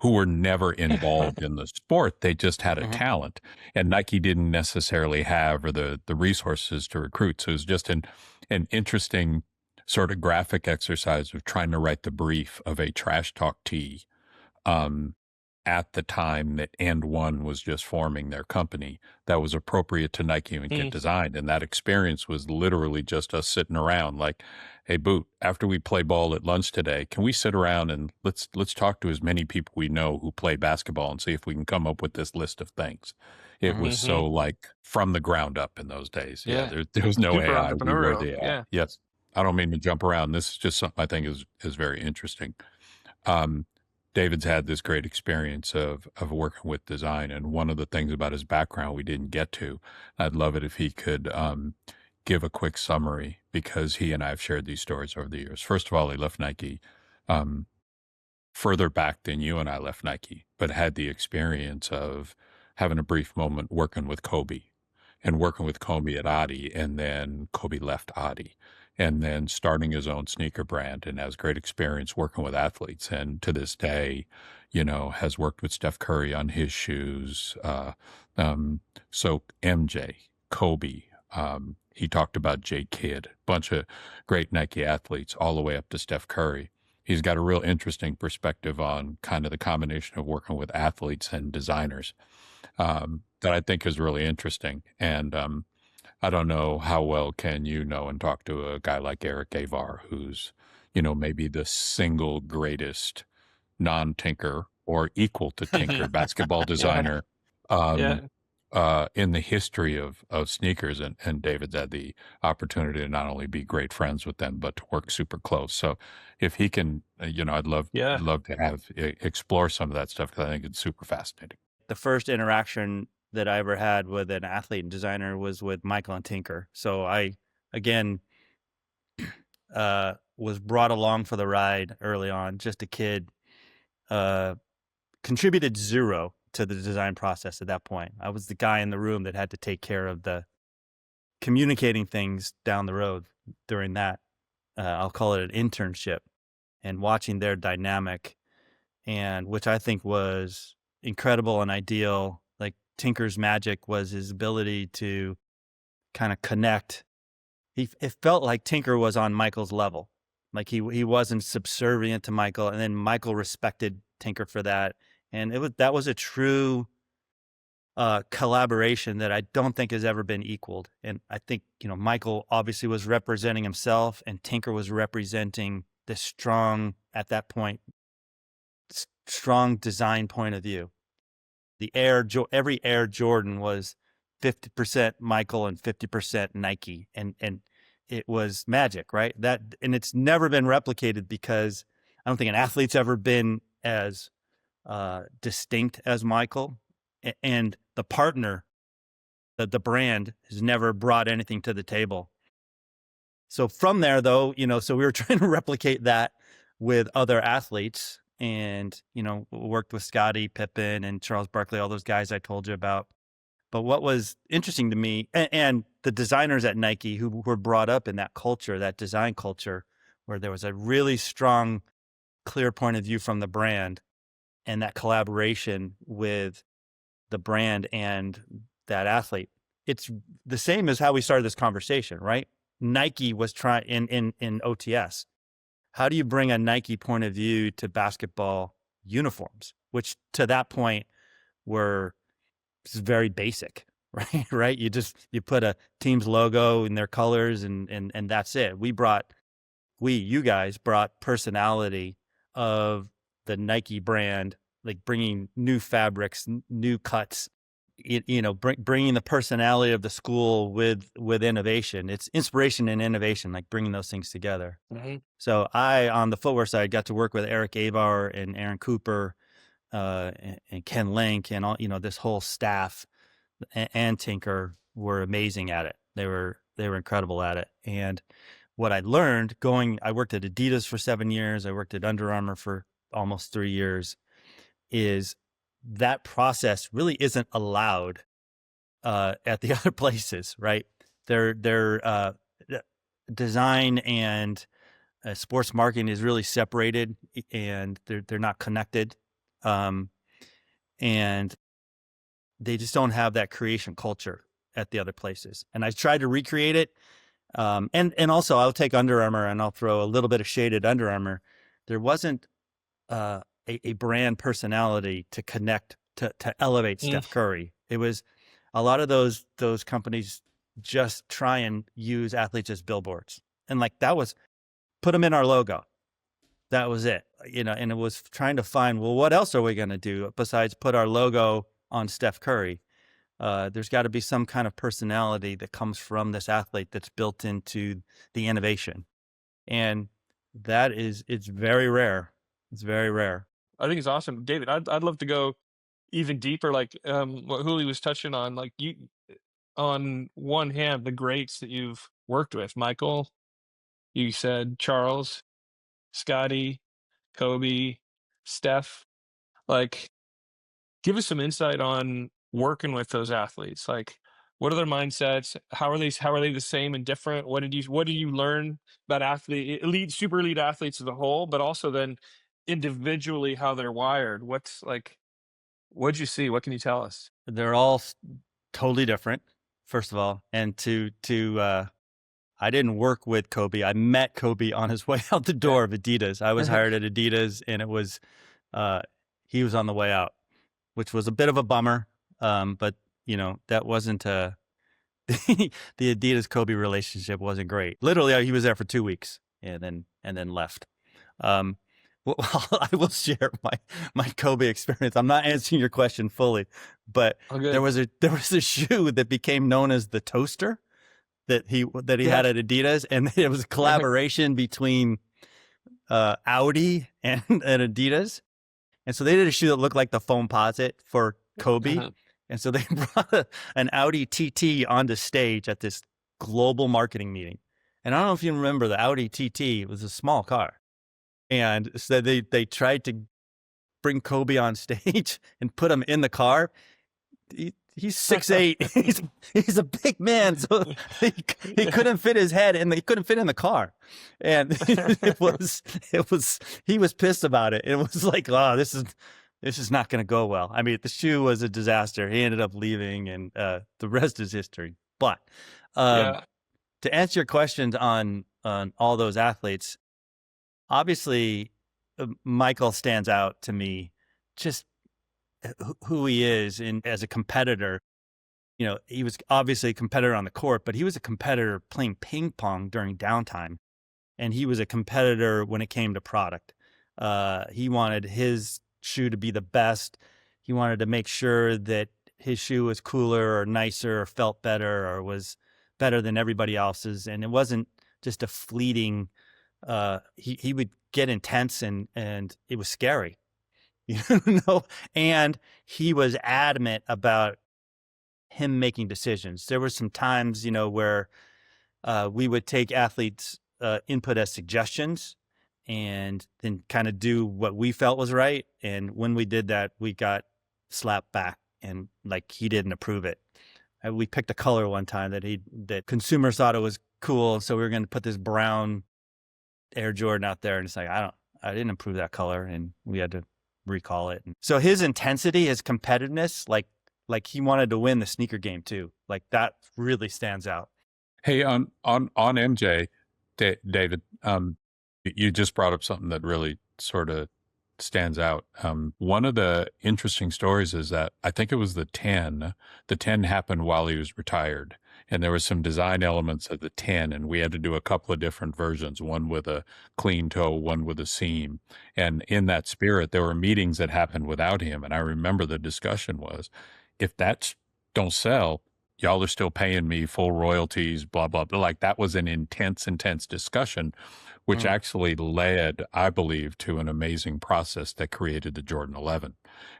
Speaker 3: were never involved in the sport. They just had a talent, and Nike didn't necessarily have the resources to recruit. So it was just an interesting sort of graphic exercise of trying to write the brief of a trash talk tee at the time that And One was just forming their company that was appropriate to Nike and get designed. And that experience was literally just us sitting around like, hey, Boot, after we play ball at lunch today, can we sit around and let's talk to as many people we know who play basketball and see if we can come up with this list of things. It was so like from the ground up in those days. Yeah, there was no
Speaker 2: Super
Speaker 3: AI. We were the AI.
Speaker 2: Yeah.
Speaker 3: Yes. I don't mean to jump around. This is just something I think is very interesting. David's had this great experience of working with design, and one of the things about his background we didn't get to. I'd love it if he could give a quick summary, because he and I have shared these stories over the years. First of all, he left Nike further back than you and I left Nike, but had the experience of having a brief moment working with Kobe and working with Kobe at Adi, and then Kobe left Adi, and then starting his own sneaker brand, and has great experience working with athletes. And to this day, has worked with Steph Curry on his shoes. So MJ, Kobe, he talked about J Kidd, bunch of great Nike athletes all the way up to Steph Curry. He's got a real interesting perspective on kind of the combination of working with athletes and designers that I think is really interesting. And I don't know how well can you know and talk to a guy like Eric Avar, who's, maybe the single greatest non-tinker or equal to tinker basketball designer in the history of sneakers, and David's had the opportunity to not only be great friends with them, but to work super close. So if he can, I'd love
Speaker 2: Yeah.
Speaker 3: to have explore some of that stuff, because I think it's super fascinating.
Speaker 4: The first interaction that I ever had with an athlete and designer was with Michael and Tinker. So I, again, was brought along for the ride early on, just a kid, contributed zero to the design process at that point. I was the guy in the room that had to take care of the communicating things down the road during that. I'll call it an internship, and watching their dynamic, and which I think was incredible and ideal. Like Tinker's magic was his ability to kind of connect. It felt like Tinker was on Michael's level. Like he wasn't subservient to Michael, and then Michael respected Tinker for that. And that was a true collaboration that I don't think has ever been equaled. And I think, Michael obviously was representing himself, and Tinker was representing the strong, at that point, strong design point of view. Every Air Jordan was 50% Michael and 50% Nike. And it was magic, right? And it's never been replicated, because I don't think an athlete's ever been as distinct as Michael, and the partner, the brand, has never brought anything to the table. So from there, though, so we were trying to replicate that with other athletes, and worked with Scottie Pippen and Charles Barkley, all those guys I told you about. But what was interesting to me, and the designers at Nike who were brought up in that culture, that design culture, where there was a really strong, clear point of view from the brand, and that collaboration with the brand and that athlete. It's the same as how we started this conversation, right? Nike was trying in OTS. How do you bring a Nike point of view to basketball uniforms, which to that point were very basic, right? Right? You put a team's logo in their colors, and that's it. You guys brought personality of the Nike brand, like bringing new fabrics, new cuts, bringing the personality of the school with innovation. It's inspiration and innovation, like bringing those things together.
Speaker 2: Mm-hmm.
Speaker 4: So I, on the footwear side, got to work with Eric Avar and Aaron Cooper, and Ken Link, and all, this whole staff, and Tinker were amazing at it. They were incredible at it. And what I learned I worked at Adidas for 7 years. I worked at Under Armour for almost 3 years, is that process really isn't allowed at the other places, right? Their design and sports marketing is really separated, and they're not connected, and they just don't have that creation culture at the other places. And I tried to recreate it. And also I'll take Under Armour, and I'll throw a little bit of shade at Under Armour. There wasn't a brand personality to connect, to elevate Steph Curry. It was a lot of those companies just try and use athletes as billboards. And like, that was, put them in our logo. That was it, and it was trying to find, well, what else are we going to do besides put our logo on Steph Curry? There's got to be some kind of personality that comes from this athlete that's built into the innovation. And it's very rare. It's very rare.
Speaker 2: I think it's awesome. David, I'd love to go even deeper, like what Huli was touching on. Like, you, on one hand, the greats that you've worked with, Michael, you said Charles, Scotty, Kobe, Steph, like, give us some insight on working with those athletes. Like, what are their mindsets? How are they the same and different? What did you learn about super elite athletes as a whole, but also then individually how they're wired? What'd you see? What can you tell us?
Speaker 4: They're all totally different, first of all. And I didn't work with Kobe. I met Kobe on his way out the door of Adidas. I was hired at Adidas, and it was, he was on the way out, which was a bit of a bummer. But that wasn't, the Adidas Kobe relationship wasn't great. Literally, he was there for 2 weeks and then left. Well, I will share my Kobe experience. I'm not answering your question fully, but
Speaker 2: Oh, good.
Speaker 4: there was a shoe that became known as the Toaster that he
Speaker 2: Yeah.
Speaker 4: had at Adidas, and it was a collaboration between Audi and Adidas, and so they did a shoe that looked like the Foamposite for Kobe,
Speaker 2: Uh-huh.
Speaker 4: and so they brought an Audi TT onto stage at this global marketing meeting, and I don't know if you remember the Audi TT. It was a small car. And so they tried to bring Kobe on stage and put him in the car. He's 6'8". He's a big man, so he couldn't fit his head, and he couldn't fit in the car. And he was pissed about it. It was like, oh, this is not going to go well. I mean, the shoe was a disaster. He ended up leaving, and the rest is history. But
Speaker 2: Yeah.
Speaker 4: to answer your questions on all those athletes. Obviously, Michael stands out to me, just who he is as a competitor. You know, he was obviously a competitor on the court, but he was a competitor playing ping pong during downtime, and he was a competitor when it came to product. He wanted his shoe to be the best. He wanted to make sure that his shoe was cooler or nicer or felt better or was better than everybody else's, and it wasn't just a fleeting. He would get intense and it was scary, you know, and he was adamant about him making decisions. There were some times, you know, where we would take athletes' input as suggestions and then kind of do what we felt was right. And when we did that, we got slapped back and like he didn't approve it. We picked a color one time that consumers thought it was cool. So we were going to put this brown Air Jordan out there, and it's like, I didn't approve that color, and we had to recall it. And so his intensity, his competitiveness, like he wanted to win the sneaker game too. Like that really stands out.
Speaker 3: Hey, on MJ, David, you just brought up something that really sort of stands out. One of the interesting stories is that I think it was the 10. The 10 happened while he was retired. And there were some design elements of the 10, and we had to do a couple of different versions, one with a clean toe, one with a seam. And in that spirit, there were meetings that happened without him. And I remember the discussion was, if that don't sell, y'all are still paying me full royalties, blah, blah, blah. Like that was an intense discussion, which actually led, I believe, to an amazing process that created the Jordan 11.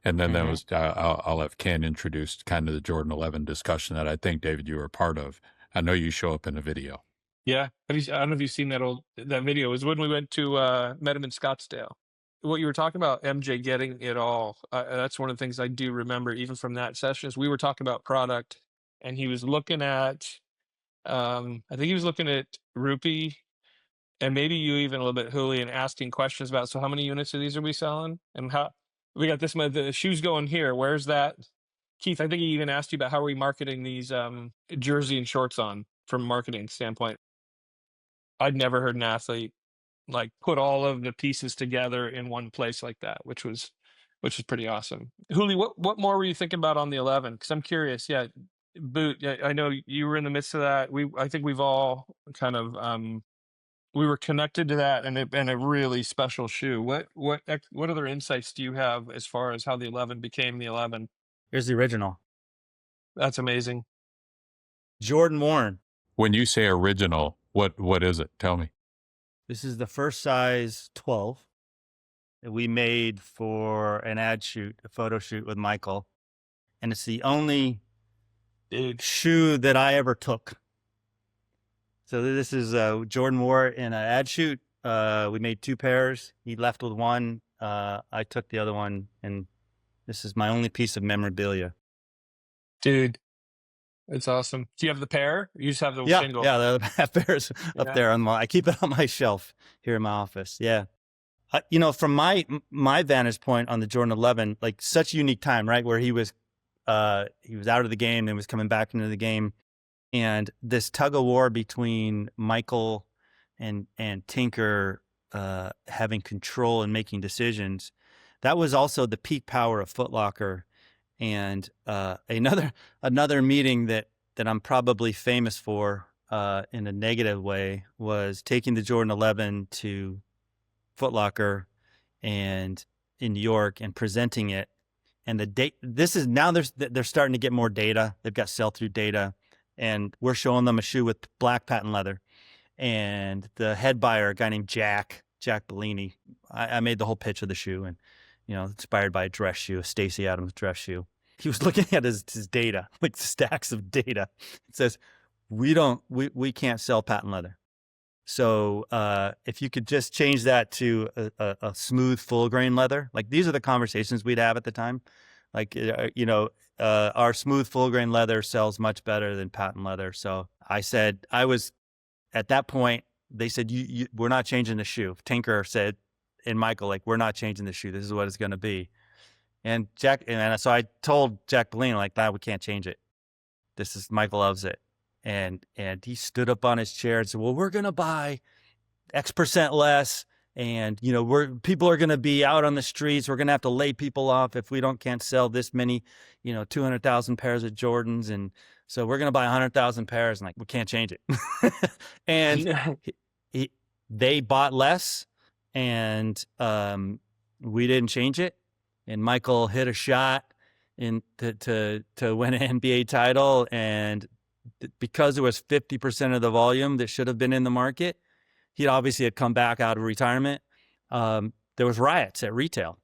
Speaker 3: And then there was, I'll have Ken introduce kind of the Jordan 11 discussion that I think, David, you were a part of. I know you show up in the video.
Speaker 2: Yeah. I don't know if you've seen that video. It was when we went to met him in Scottsdale. What you were talking about, MJ getting it all. That's one of the things I do remember, even from that session, is we were talking about product, and he was looking at, I think he was looking at Rupee, and maybe you even a little bit, Hooli, and asking questions about, so how many units of these are we selling? And how we got this, the shoes going here. Where's that? Keith, I think he even asked you about how are we marketing these jersey and shorts on from a marketing standpoint. I'd never heard an athlete like put all of the pieces together in one place like that, which was pretty awesome. Hooli, what more were you thinking about on the 11? Because I'm curious. Yeah, Boot. Yeah, I know you were in the midst of that. I think we've all kind of we were connected to that, and a really special shoe. What other insights do you have as far as how the 11 became the 11?
Speaker 4: Here's the original.
Speaker 2: That's amazing.
Speaker 4: Jordan worn.
Speaker 3: When you say original, what is it? Tell me.
Speaker 4: This is the first size 12 that we made for an ad shoot, a photo shoot with Michael. And it's the only shoe that I ever took. So this is Jordan wore in an ad shoot. We made 2 pairs. He left with one. I took the other one, and this is my only piece of memorabilia.
Speaker 2: Dude, it's awesome. Do you have the pair? You just have the single?
Speaker 4: Yeah, the half pairs up there. I keep it on my shelf here in my office. Yeah. You know, from my vantage point on the Jordan 11, like such a unique time, right? Where he was out of the game and was coming back into the game. And this tug of war between Michael and Tinker having control and making decisions, that was also the peak power of Foot Locker. And another meeting that I'm probably famous for in a negative way was taking the Jordan 11 to Foot Locker and in New York and presenting it. And the date, this is now they're starting to get more data. They've got sell-through data, and we're showing them a shoe with black patent leather. And the head buyer, a guy named Jack Bellini, I made the whole pitch of the shoe, and inspired by a dress shoe, a Stacey Adams dress shoe. He was looking at his data, like stacks of data. It says, we can't sell patent leather. So if you could just change that to a smooth, full grain leather, like these are the conversations we'd have at the time. Like, our smooth, full grain leather sells much better than patent leather. So I said, at that point, they said, we're not changing the shoe. Tinker said, and Michael, like, we're not changing the shoe. This is what it's going to be. And so I told Jack Bellini, like, we can't change it. Michael loves it. And he stood up on his chair and said, well, we're going to buy X% less. And, people are going to be out on the streets. We're going to have to lay people off if we can't sell this many, 200,000 pairs of Jordans. And so we're going to buy 100,000 pairs. And like, we can't change it. And they bought less, and we didn't change it. And Michael hit a shot to win an NBA title. And because it was 50% of the volume that should have been in the market, he obviously had come back out of retirement. There was riots at retail,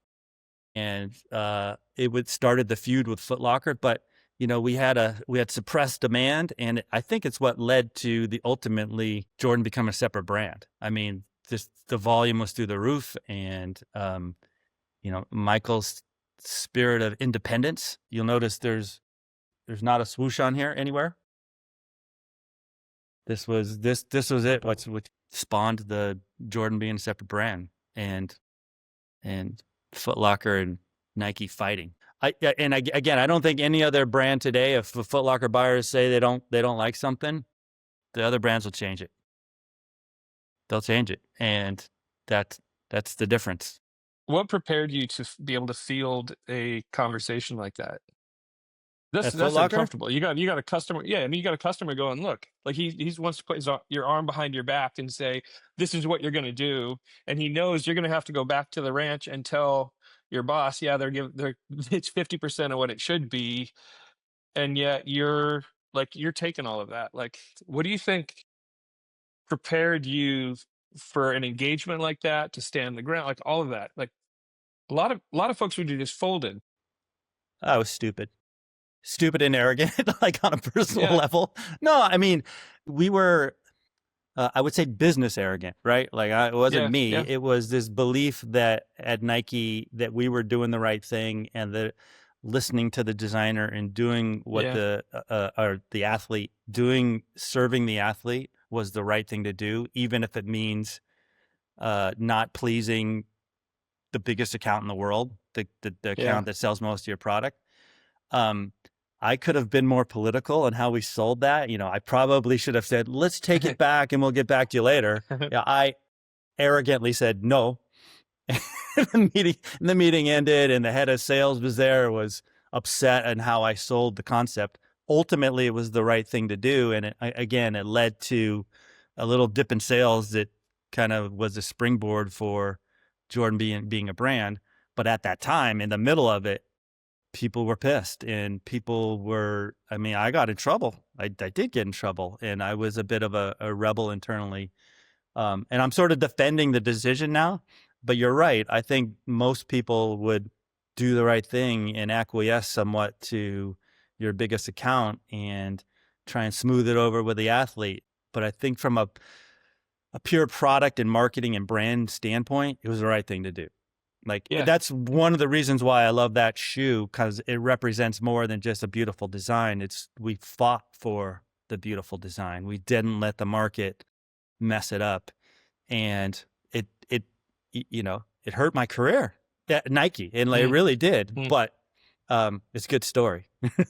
Speaker 4: and it started the feud with Foot Locker. But we had suppressed demand, and I think it's what led to ultimately Jordan become a separate brand. I mean, the volume was through the roof, and Michael's spirit of independence. You'll notice there's not a swoosh on here anywhere. This was it. What spawned the Jordan being a separate brand, and Foot Locker and Nike fighting. I don't think any other brand today, if the Foot Locker buyers say they don't like something, the other brands will change it. They'll change it, and that's the difference.
Speaker 2: What prepared you to be able to field a conversation like that? That's uncomfortable. You got a customer. Yeah, I mean, you got a customer going, look, like he wants to put your arm behind your back and say, this is what you're going to do, and he knows you're going to have to go back to the ranch and tell your boss, yeah, it's 50% of what it should be, and yet you're taking all of that. Like, what do you think prepared you for an engagement like that, to stand the ground, like all of that? Like, a lot of folks would have just folded.
Speaker 4: I was stupid and arrogant, like on a personal level. No, I mean, we were, I would say business arrogant, right? Like it wasn't me. Yeah. It was this belief that at Nike that we were doing the right thing, and that listening to the designer and doing what the athlete serving the athlete was the right thing to do, even if it means not pleasing the biggest account in the world, the account that sells most of your product. I could have been more political in how we sold that. I probably should have said, let's take it back and we'll get back to you later. Yeah, I arrogantly said no. The meeting ended, and the head of sales was there, was upset at how I sold the concept. Ultimately, it was the right thing to do. And it led to a little dip in sales that kind of was a springboard for Jordan being a brand. But at that time, in the middle of it, people were pissed, and I got in trouble. I did get in trouble, and I was a bit of a rebel internally. And I'm sort of defending the decision now, but you're right. I think most people would do the right thing and acquiesce somewhat to your biggest account and try and smooth it over with the athlete. But I think from a pure product and marketing and brand standpoint, it was the right thing to do. That's one of the reasons why I love that shoe, because it represents more than just a beautiful design. We fought for the beautiful design. We didn't let the market mess it up, and it hurt my career at Nike, and it really did. But it's a good story.
Speaker 2: The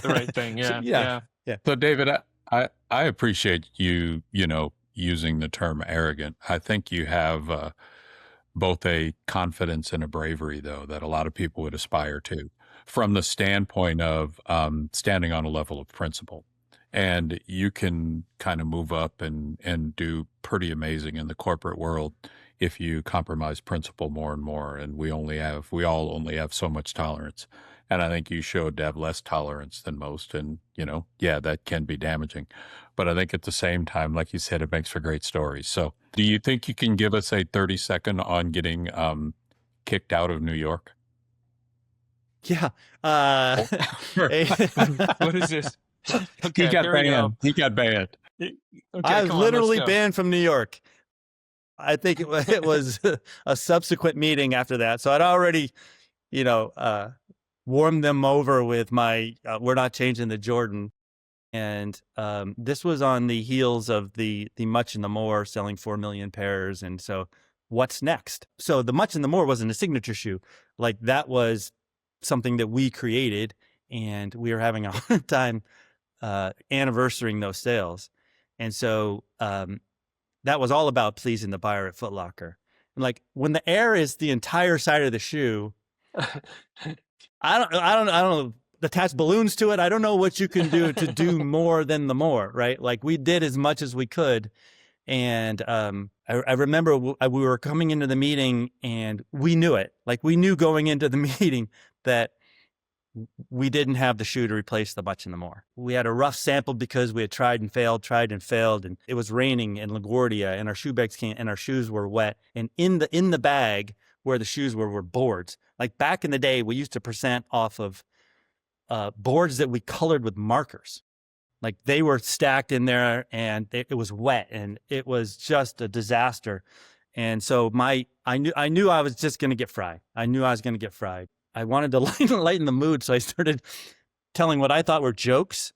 Speaker 2: right thing, yeah.
Speaker 3: So David, I appreciate you using the term arrogant. I think you have both a confidence and a bravery, though, that a lot of people would aspire to, from the standpoint of standing on a level of principle. And you can kind of move up and do pretty amazing in the corporate world if you compromise principle more and more. And we all only have so much tolerance. And I think you showed to have less tolerance than most. And, yeah, that can be damaging. But I think at the same time, like you said, it makes for great stories. So do you think you can give us a 30-second on getting kicked out of New York?
Speaker 4: Yeah.
Speaker 2: What is this? Okay,
Speaker 3: He got
Speaker 2: here we go.
Speaker 3: banned. He got banned.
Speaker 2: Okay,
Speaker 4: I was
Speaker 2: come on,
Speaker 4: literally
Speaker 2: let's go.
Speaker 4: banned from New York. I think it was a subsequent meeting after that. So I'd already, warmed them over with my, we're not changing the Jordan. And this was on the heels of the Much and the More selling 4 million pairs. And so what's next? So the Much and the More wasn't a signature shoe. Like that was something that we created, and we were having a hard time anniversarying those sales. And so that was all about pleasing the buyer at Foot Locker. And like when the Air is the entire side of the shoe, I don't know, attach balloons to it. I don't know what you can do to do more than the more, right? Like we did as much as we could. And I remember we were coming into the meeting and we knew it. Like we knew going into the meeting that we didn't have the shoe to replace the Much and the More. We had a rough sample because we had tried and failed, and it was raining in LaGuardia, and our shoe bags and our shoes were wet. And in the bag where the shoes were boards. Like back in the day, we used to percent off of boards that we colored with markers. Like they were stacked in there, and it was wet, and it was just a disaster. And so I knew I was just going to get fried. I wanted to lighten the mood, so I started telling what I thought were jokes.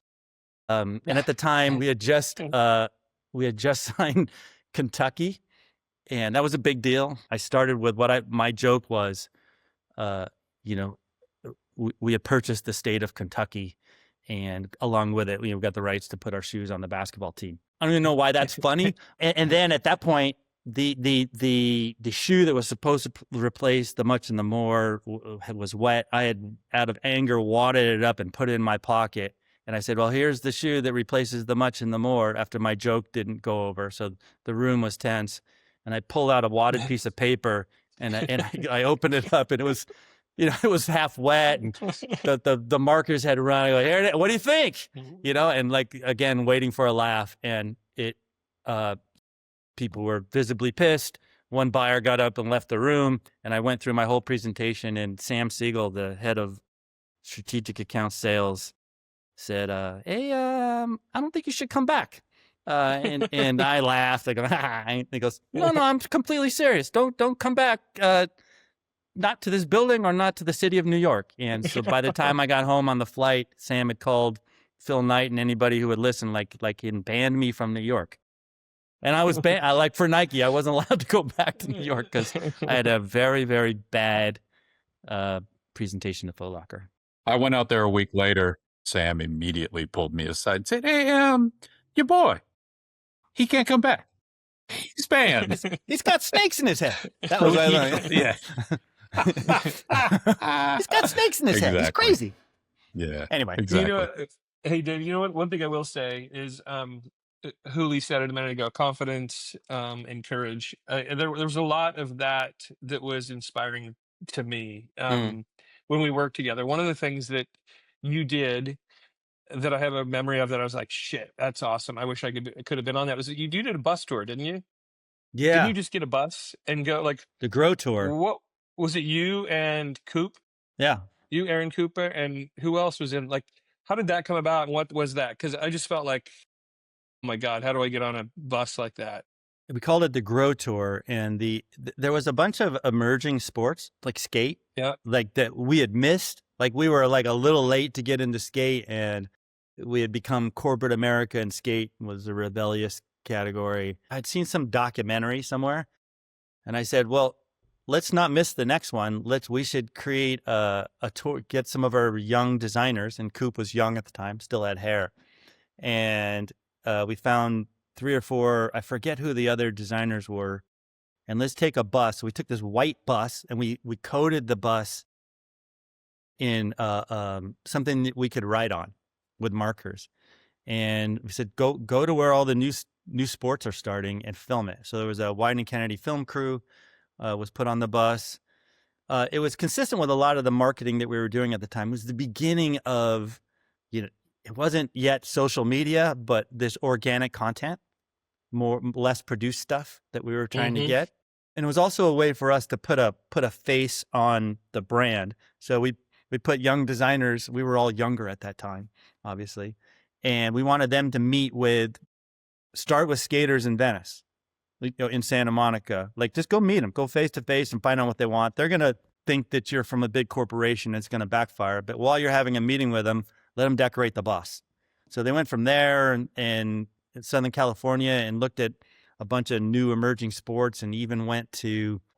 Speaker 4: And at the time, we had just signed Kentucky, and that was a big deal. I started with my joke was, we had purchased the state of Kentucky, and along with it, we got the rights to put our shoes on the basketball team. I don't even know why that's funny. And then at that point, the shoe that was supposed to replace the Much and the More was wet. I had, out of anger, wadded it up and put it in my pocket. And I said, well, here's the shoe that replaces the Much and the More, after my joke didn't go over. So the room was tense. And I pulled out a wadded piece of paper, and I opened it up, and it was, it was half wet, and the markers had run. I go, here, what do you think? And like, again, waiting for a laugh. And people were visibly pissed. One buyer got up and left the room, and I went through my whole presentation, and Sam Siegel, the head of strategic account sales, said, hey, I don't think you should come back. And I laughed. I go, and he goes, no, I'm completely serious. Don't come back. Not to this building or not to the city of New York. And so by the time I got home on the flight, Sam had called Phil Knight and anybody who would listen, like he banned me from New York. And I was banned. For Nike, I wasn't allowed to go back to New York because I had a very, very bad presentation to Foot Locker.
Speaker 3: I went out there a week later. Sam immediately pulled me aside and said, hey, your boy, he can't come back. He's banned.
Speaker 4: He's got snakes in his head. That was what I learned.
Speaker 3: Yeah.
Speaker 4: He's got snakes in his head. He's crazy.
Speaker 3: Yeah.
Speaker 4: Anyway.
Speaker 3: Exactly.
Speaker 2: Hey, Dave, you know what? One thing I will say is, Hooley said it a minute ago, confidence and courage. There was a lot of that was inspiring to me when we worked together. One of the things that you did that I have a memory of that I was like, shit, that's awesome. I wish I could have been on that. Was that you did a bus tour, didn't you?
Speaker 4: Yeah.
Speaker 2: Didn't you just get a bus and go like
Speaker 4: the Grow Tour?
Speaker 2: What was it? You and Coop?
Speaker 4: Yeah.
Speaker 2: You, Aaron Cooper, and who else was in? Like, how did that come about? And what was that? Because I just felt like, oh my God, how do I get on a bus like that?
Speaker 4: We called it the Grow Tour, and there was a bunch of emerging sports like skate, like that we had missed. Like we were like a little late to get into skate, and we had become corporate America, and skate was a rebellious category. I'd seen some documentary somewhere, and I said, well, let's not miss the next one. We should create a tour, get some of our young designers, and Coop was young at the time, still had hair. And we found 3 or 4, I forget who the other designers were, and let's take a bus. So we took this white bus, and we coated the bus in something that we could write on with markers. And we said, go to where all the new new sports are starting and film it. So there was a Wieden Kennedy film crew was put on the bus. It was consistent with a lot of the marketing that we were doing at the time. It was the beginning of, it wasn't yet social media, but this organic content, less produced stuff that we were trying to get. And it was also a way for us to put a face on the brand. So we put young designers. We were all younger at that time, obviously, and we wanted them to start with skaters in Venice, in Santa Monica. Like, just go meet them, go face to face, and find out what they want. They're gonna think that you're from a big corporation. It's gonna backfire. But while you're having a meeting with them, let them decorate the bus. So they went from there and in Southern California and looked at a bunch of new emerging sports, and even went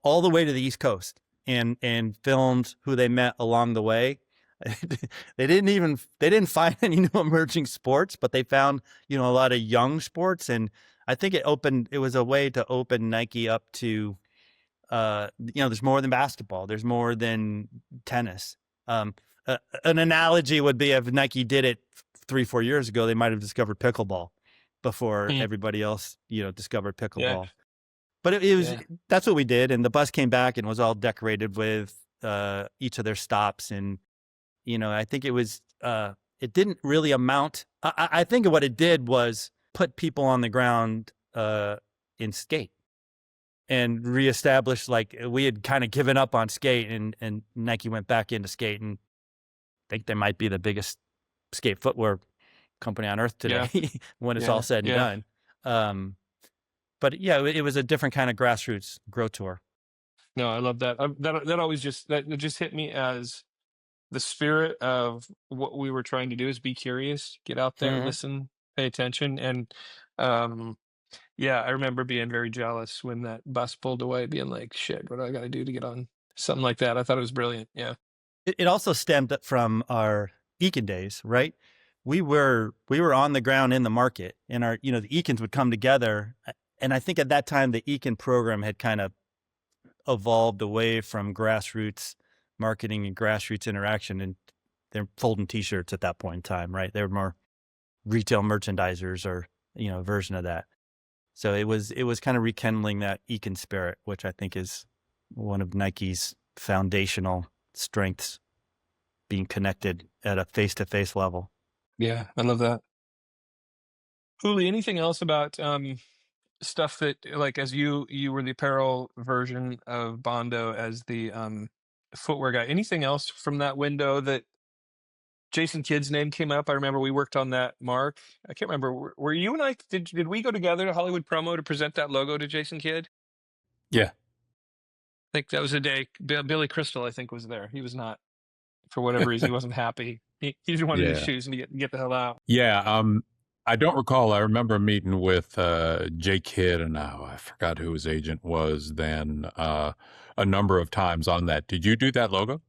Speaker 4: all the way to the East Coast and filmed who they met along the way. They didn't find any new emerging sports, but they found, a lot of young sports. And I think it was a way to open Nike up to, there's more than basketball. There's more than tennis. An analogy would be if Nike did it 3-4 years ago, they might have discovered pickleball before everybody else, discovered pickleball. But that's what we did. And the bus came back and was all decorated with each of their stops. And, I think it didn't really amount. I think what it did was put people on the ground in skate and reestablish, like, we had kind of given up on skate, and Nike went back into skate, and I think they might be the biggest skate footwear company on earth today when it's all said and done. But it was a different kind of grassroots grow tour.
Speaker 2: No, I love that. That always just hit me as the spirit of what we were trying to do is be curious, get out there, listen, pay attention. And I remember being very jealous when that bus pulled away, being like, shit, what do I got to do to get on something like that? I thought it was brilliant. Yeah.
Speaker 4: It also stemmed from our Econ days, right? We were on the ground in the market, and the Econs would come together. And I think at that time, the Econ program had kind of evolved away from grassroots marketing and grassroots interaction, and they're folding T-shirts at that point in time, right? They were more retail merchandisers, or a version of that. So it was kind of rekindling that Econ spirit, which I think is one of Nike's foundational strengths, being connected at a face-to-face level.
Speaker 2: Yeah, I love that. Huli, anything else about stuff that, like, as you were the apparel version of Bondo as the footwear guy, anything else from that window that Jason Kidd's name came up? I remember we worked on that, Mark. I can't remember. Were you and I, did we go together to Hollywood Promo to present that logo to Jason Kidd?
Speaker 3: Yeah.
Speaker 2: I think that was the day Billy Crystal, I think, was there. He was not, for whatever reason. He wasn't happy. He just wanted his shoes and get the hell out.
Speaker 3: Yeah. I don't recall. I remember meeting with Jay Kidd, and I forgot who his agent was then, a number of times on that. Did you do that logo?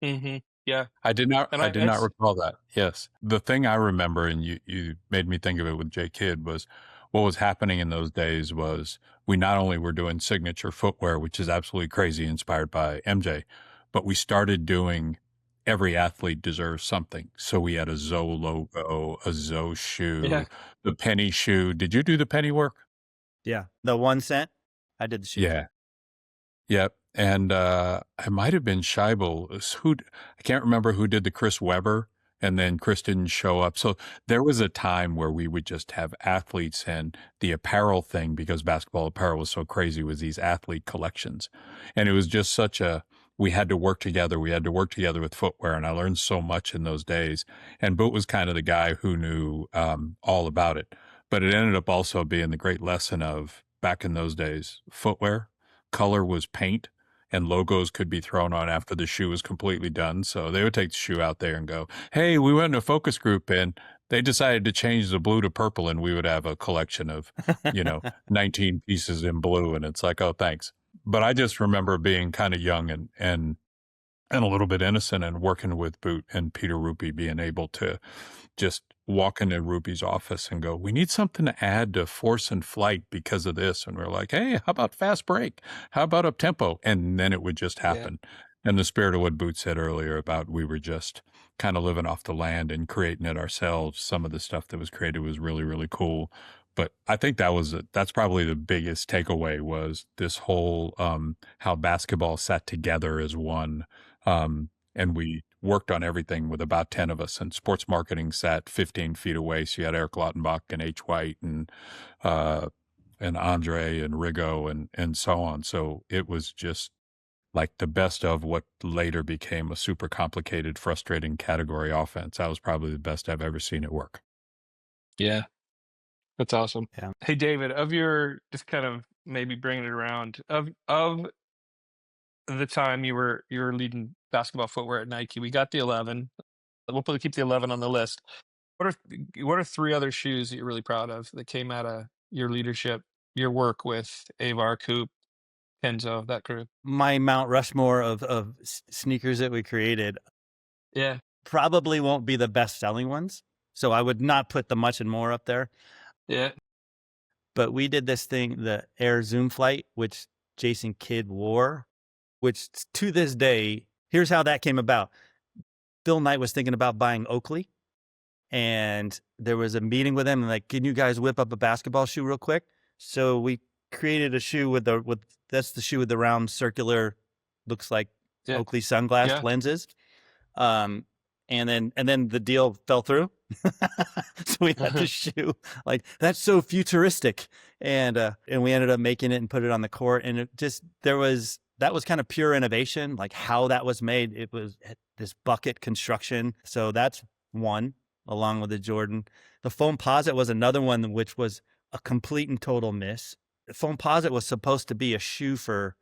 Speaker 2: Yeah.
Speaker 3: I did not recall that. Yes. The thing I remember, and you made me think of it with Jay Kidd, was what was happening in those days was we not only were doing signature footwear, which is absolutely crazy, inspired by MJ, but we started doing every athlete deserves something. So we had a Zoe logo, a Zoe shoe, the penny shoe. Did you do the penny work?
Speaker 4: Yeah. The 1 cent? I did the shoe.
Speaker 3: Yeah. Yep. And I might have been Scheibel. I can't remember who did the Chris Webber, and then Chris didn't show up. So there was a time where we would just have athletes, and the apparel thing, because basketball apparel was so crazy, was these athlete collections. And it was just we had to work together. We had to work together with footwear, and I learned so much in those days. And Boot was kind of the guy who knew all about it. But it ended up also being the great lesson of, back in those days, footwear, color was paint, and logos could be thrown on after the shoe was completely done. So they would take the shoe out there and go, hey, we went in a focus group and they decided to change the blue to purple, and we would have a collection of, 19 pieces in blue. And it's like, oh, thanks. But I just remember being kind of young and a little bit innocent, and working with Boot and Peter Ruppe, being able to just walk into Ruppe's office and go, we need something to add to Force and Flight because of this. And we're like, hey, how about Fast Break? How about Uptempo? And then it would just happen. Yeah. And the spirit of what Boot said earlier about we were just kind of living off the land and creating it ourselves. Some of the stuff that was created was really, really cool. But I think that's probably the biggest takeaway was this whole how basketball sat together as one. And we worked on everything with about 10 of us, and sports marketing sat 15 feet away. So you had Eric Lautenbach and H. White and Andre and Rigo and so on. So it was just like the best of what later became a super complicated, frustrating category offense. That was probably the best I've ever seen it work.
Speaker 2: Yeah, that's awesome.
Speaker 4: Yeah.
Speaker 2: Hey, David, of your, just kind of maybe bringing it around, of the time you were leading basketball footwear at Nike, we got the 11. We'll probably keep the 11 on the list. What are 3 other shoes that you're really proud of that came out of your leadership, your work with Avar, Coop, Kenzo, that crew?
Speaker 4: My Mount Rushmore of sneakers that we created
Speaker 2: Yeah.
Speaker 4: probably won't be the best selling ones. So I would not put the Much and More up there.
Speaker 2: Yeah.
Speaker 4: But we did this thing, the Air Zoom Flight, which Jason Kidd wore, which to this day, here's how that came about. Phil Knight was thinking about buying Oakley, and there was a meeting with him, and like, can you guys whip up a basketball shoe real quick? So we created a shoe that's the shoe with the round circular, looks like Oakley sunglass lenses. And then the deal fell through. So we had the shoe, like, that's so futuristic. And we ended up making it and put it on the court. And that was kind of pure innovation, like how that was made. It was this bucket construction. So that's one, along with the Jordan. The Foamposite was another one, which was a complete and total miss. The Foamposite was supposed to be a shoe for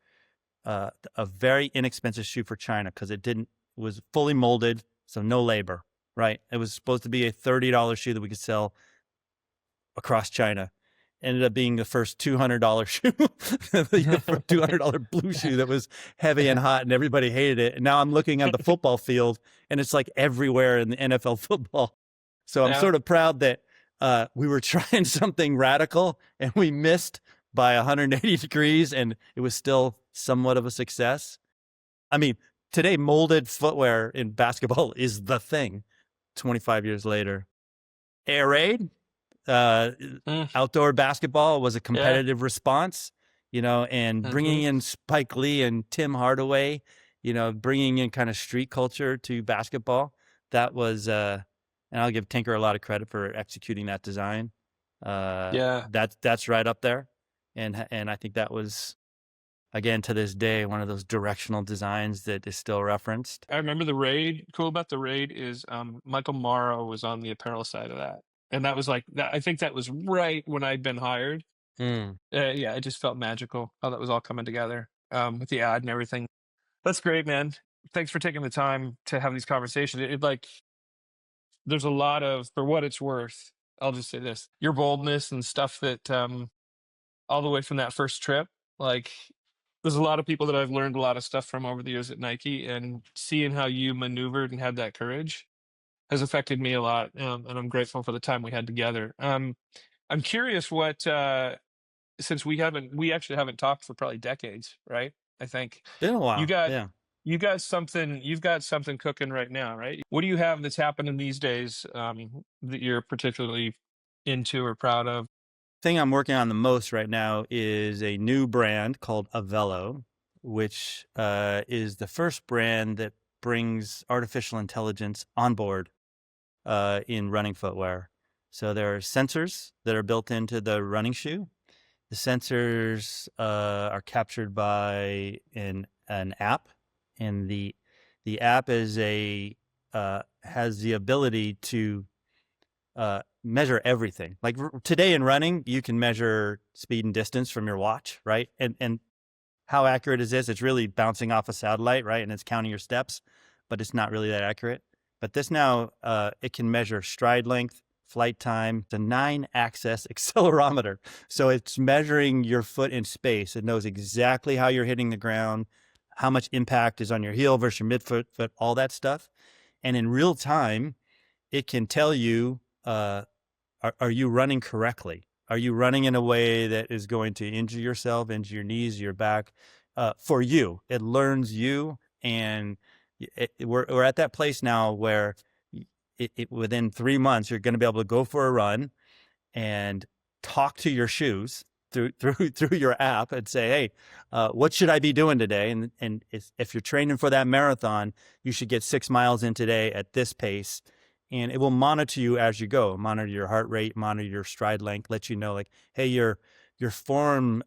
Speaker 4: a very inexpensive shoe for China, because it was fully molded, so no labor, right? It was supposed to be a $30 shoe that we could sell across China. Ended up being the first $200 shoe, the $200 blue shoe that was heavy and hot, and everybody hated it. And now I'm looking at the football field, and it's like everywhere in the NFL football. So I'm sort of proud that we were trying something radical, and we missed by 180 degrees, and it was still somewhat of a success. I mean, today, molded footwear in basketball is the thing 25 years later. Air Raid, outdoor basketball was a competitive response, and bringing in Spike Lee and Tim Hardaway, bringing in kind of street culture to basketball. That was, and I'll give Tinker a lot of credit for executing that design. That's right up there. And I think that was, again, to this day, one of those directional designs that is still referenced.
Speaker 2: I remember the Raid. Cool about the Raid is Michael Morrow was on the apparel side of that. And that was I think that was right when I'd been hired. It just felt magical how that was all coming together with the ad and everything. That's great, man. Thanks for taking the time to have these conversations. There's a lot of, for what it's worth, I'll just say this, your boldness and stuff that all the way from that first trip, there's a lot of people that I've learned a lot of stuff from over the years at Nike, and seeing how you maneuvered and had that courage has affected me a lot. And I'm grateful for the time we had together. I'm curious since we actually haven't talked for probably decades, right? I think
Speaker 4: been a while.
Speaker 2: You've got something cooking right now, right? What do you have that's happening these days that you're particularly into or proud of?
Speaker 4: Thing I'm working on the most right now is a new brand called Avelo, which is the first brand that brings artificial intelligence on board in running footwear. So there are sensors that are built into the running shoe. The sensors are captured by an app, and the app is has the ability to measure everything. Like today in running, you can measure speed and distance from your watch, right? And how accurate is this? It's really bouncing off a satellite, right? And it's counting your steps, but it's not really that accurate. But this now, it can measure stride length, flight time. It's a 9-axis accelerometer. So it's measuring your foot in space. It knows exactly how you're hitting the ground, how much impact is on your heel versus your midfoot, all that stuff. And in real time, it can tell you, are you running correctly? Are you running in a way that is going to injure yourself, injure your knees, your back? For you, it learns you, and we're at that place now where within 3 months you're going to be able to go for a run and talk to your shoes through your app and say, hey, what should I be doing today? And if you're training for that marathon, you should get 6 miles in today at this pace. And it will monitor you as you go, monitor your heart rate, monitor your stride length, let you know like, hey, your form,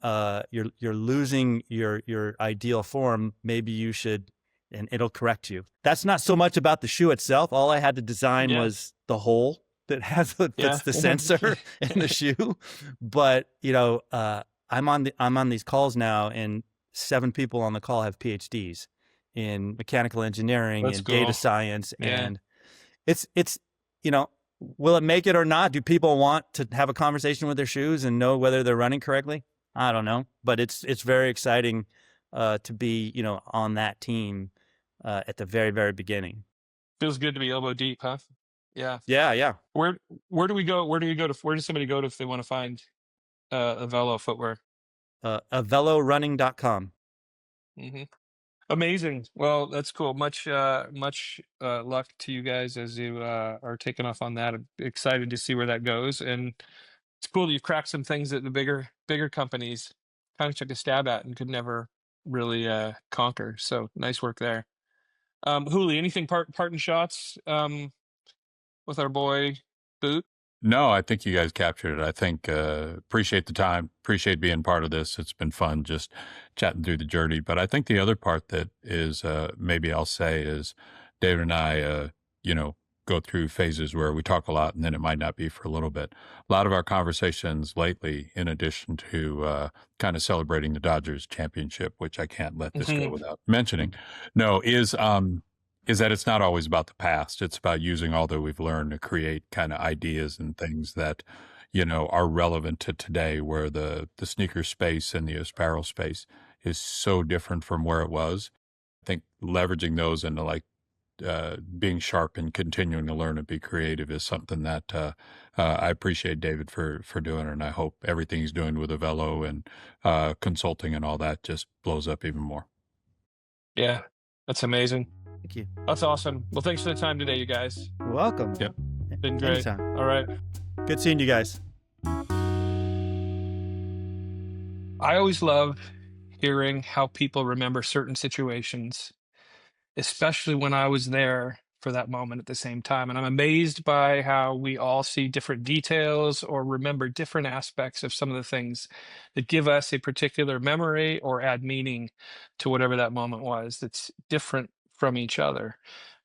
Speaker 4: you're losing your ideal form. Maybe you should, and it'll correct you. That's not so much about the shoe itself. All I had to design was the hole that fits the sensor in the shoe. But I'm on these calls now, and 7 people on the call have PhDs in mechanical engineering and data science, and it's will it make it or not? Do people want to have a conversation with their shoes and know whether they're running correctly? I don't know, but it's very exciting to be on that team at the very, very beginning.
Speaker 2: Feels good to be elbow deep, huh? Yeah. Where do we go? Where does somebody go to if they want to find Avelo footwear?
Speaker 4: Avelorunning.com.
Speaker 2: Mm-hmm. Amazing. Well, that's cool. Much luck to you guys as you are taking off on that. I'm excited to see where that goes, and it's cool that you've cracked some things that the bigger companies kind of took a stab at and could never really conquer. So nice work there. Hooli, anything parting shots with our boy Boot?
Speaker 3: No, I think you guys captured it. I think appreciate the time, appreciate being part of this. It's been fun just chatting through the journey. But I think the other part that is maybe I'll say is David and I, go through phases where we talk a lot and then it might not be for a little bit. A lot of our conversations lately, in addition to kind of celebrating the Dodgers championship, which I can't let this go without mentioning, is that it's not always about the past. It's about using all that we've learned to create kind of ideas and things that, are relevant to today, where the sneaker space and the apparel space is so different from where it was. I think leveraging those into being sharp and continuing to learn and be creative is something that I appreciate David for doing, and I hope everything he's doing with Avelo and consulting and all that just blows up even more.
Speaker 2: Yeah, that's amazing.
Speaker 4: Thank you.
Speaker 2: That's awesome. Well, thanks for the time today, you guys.
Speaker 4: You're welcome.
Speaker 3: Yep.
Speaker 2: Been great.
Speaker 4: Anytime.
Speaker 2: All right.
Speaker 4: Good seeing you guys.
Speaker 2: I always love hearing how people remember certain situations, especially when I was there for that moment at the same time. And I'm amazed by how we all see different details or remember different aspects of some of the things that give us a particular memory or add meaning to whatever that moment was that's different from each other.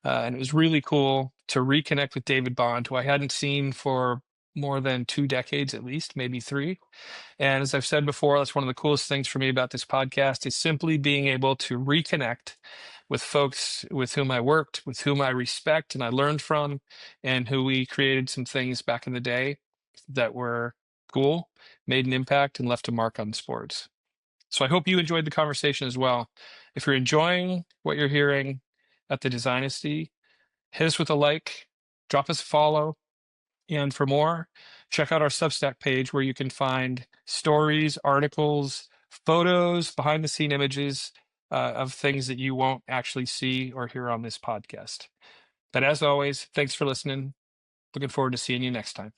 Speaker 2: And it was really cool to reconnect with David Bond, who I hadn't seen for more than 2 decades, at least, maybe 3. And as I've said before, that's one of the coolest things for me about this podcast is simply being able to reconnect with folks with whom I worked, with whom I respect and I learned from, and who we created some things back in the day that were cool, made an impact, and left a mark on sports. So I hope you enjoyed the conversation as well. If you're enjoying what you're hearing at the Designasty, hit us with a like, drop us a follow, and for more, check out our Substack page where you can find stories, articles, photos, behind-the-scene images of things that you won't actually see or hear on this podcast. But as always, thanks for listening. Looking forward to seeing you next time.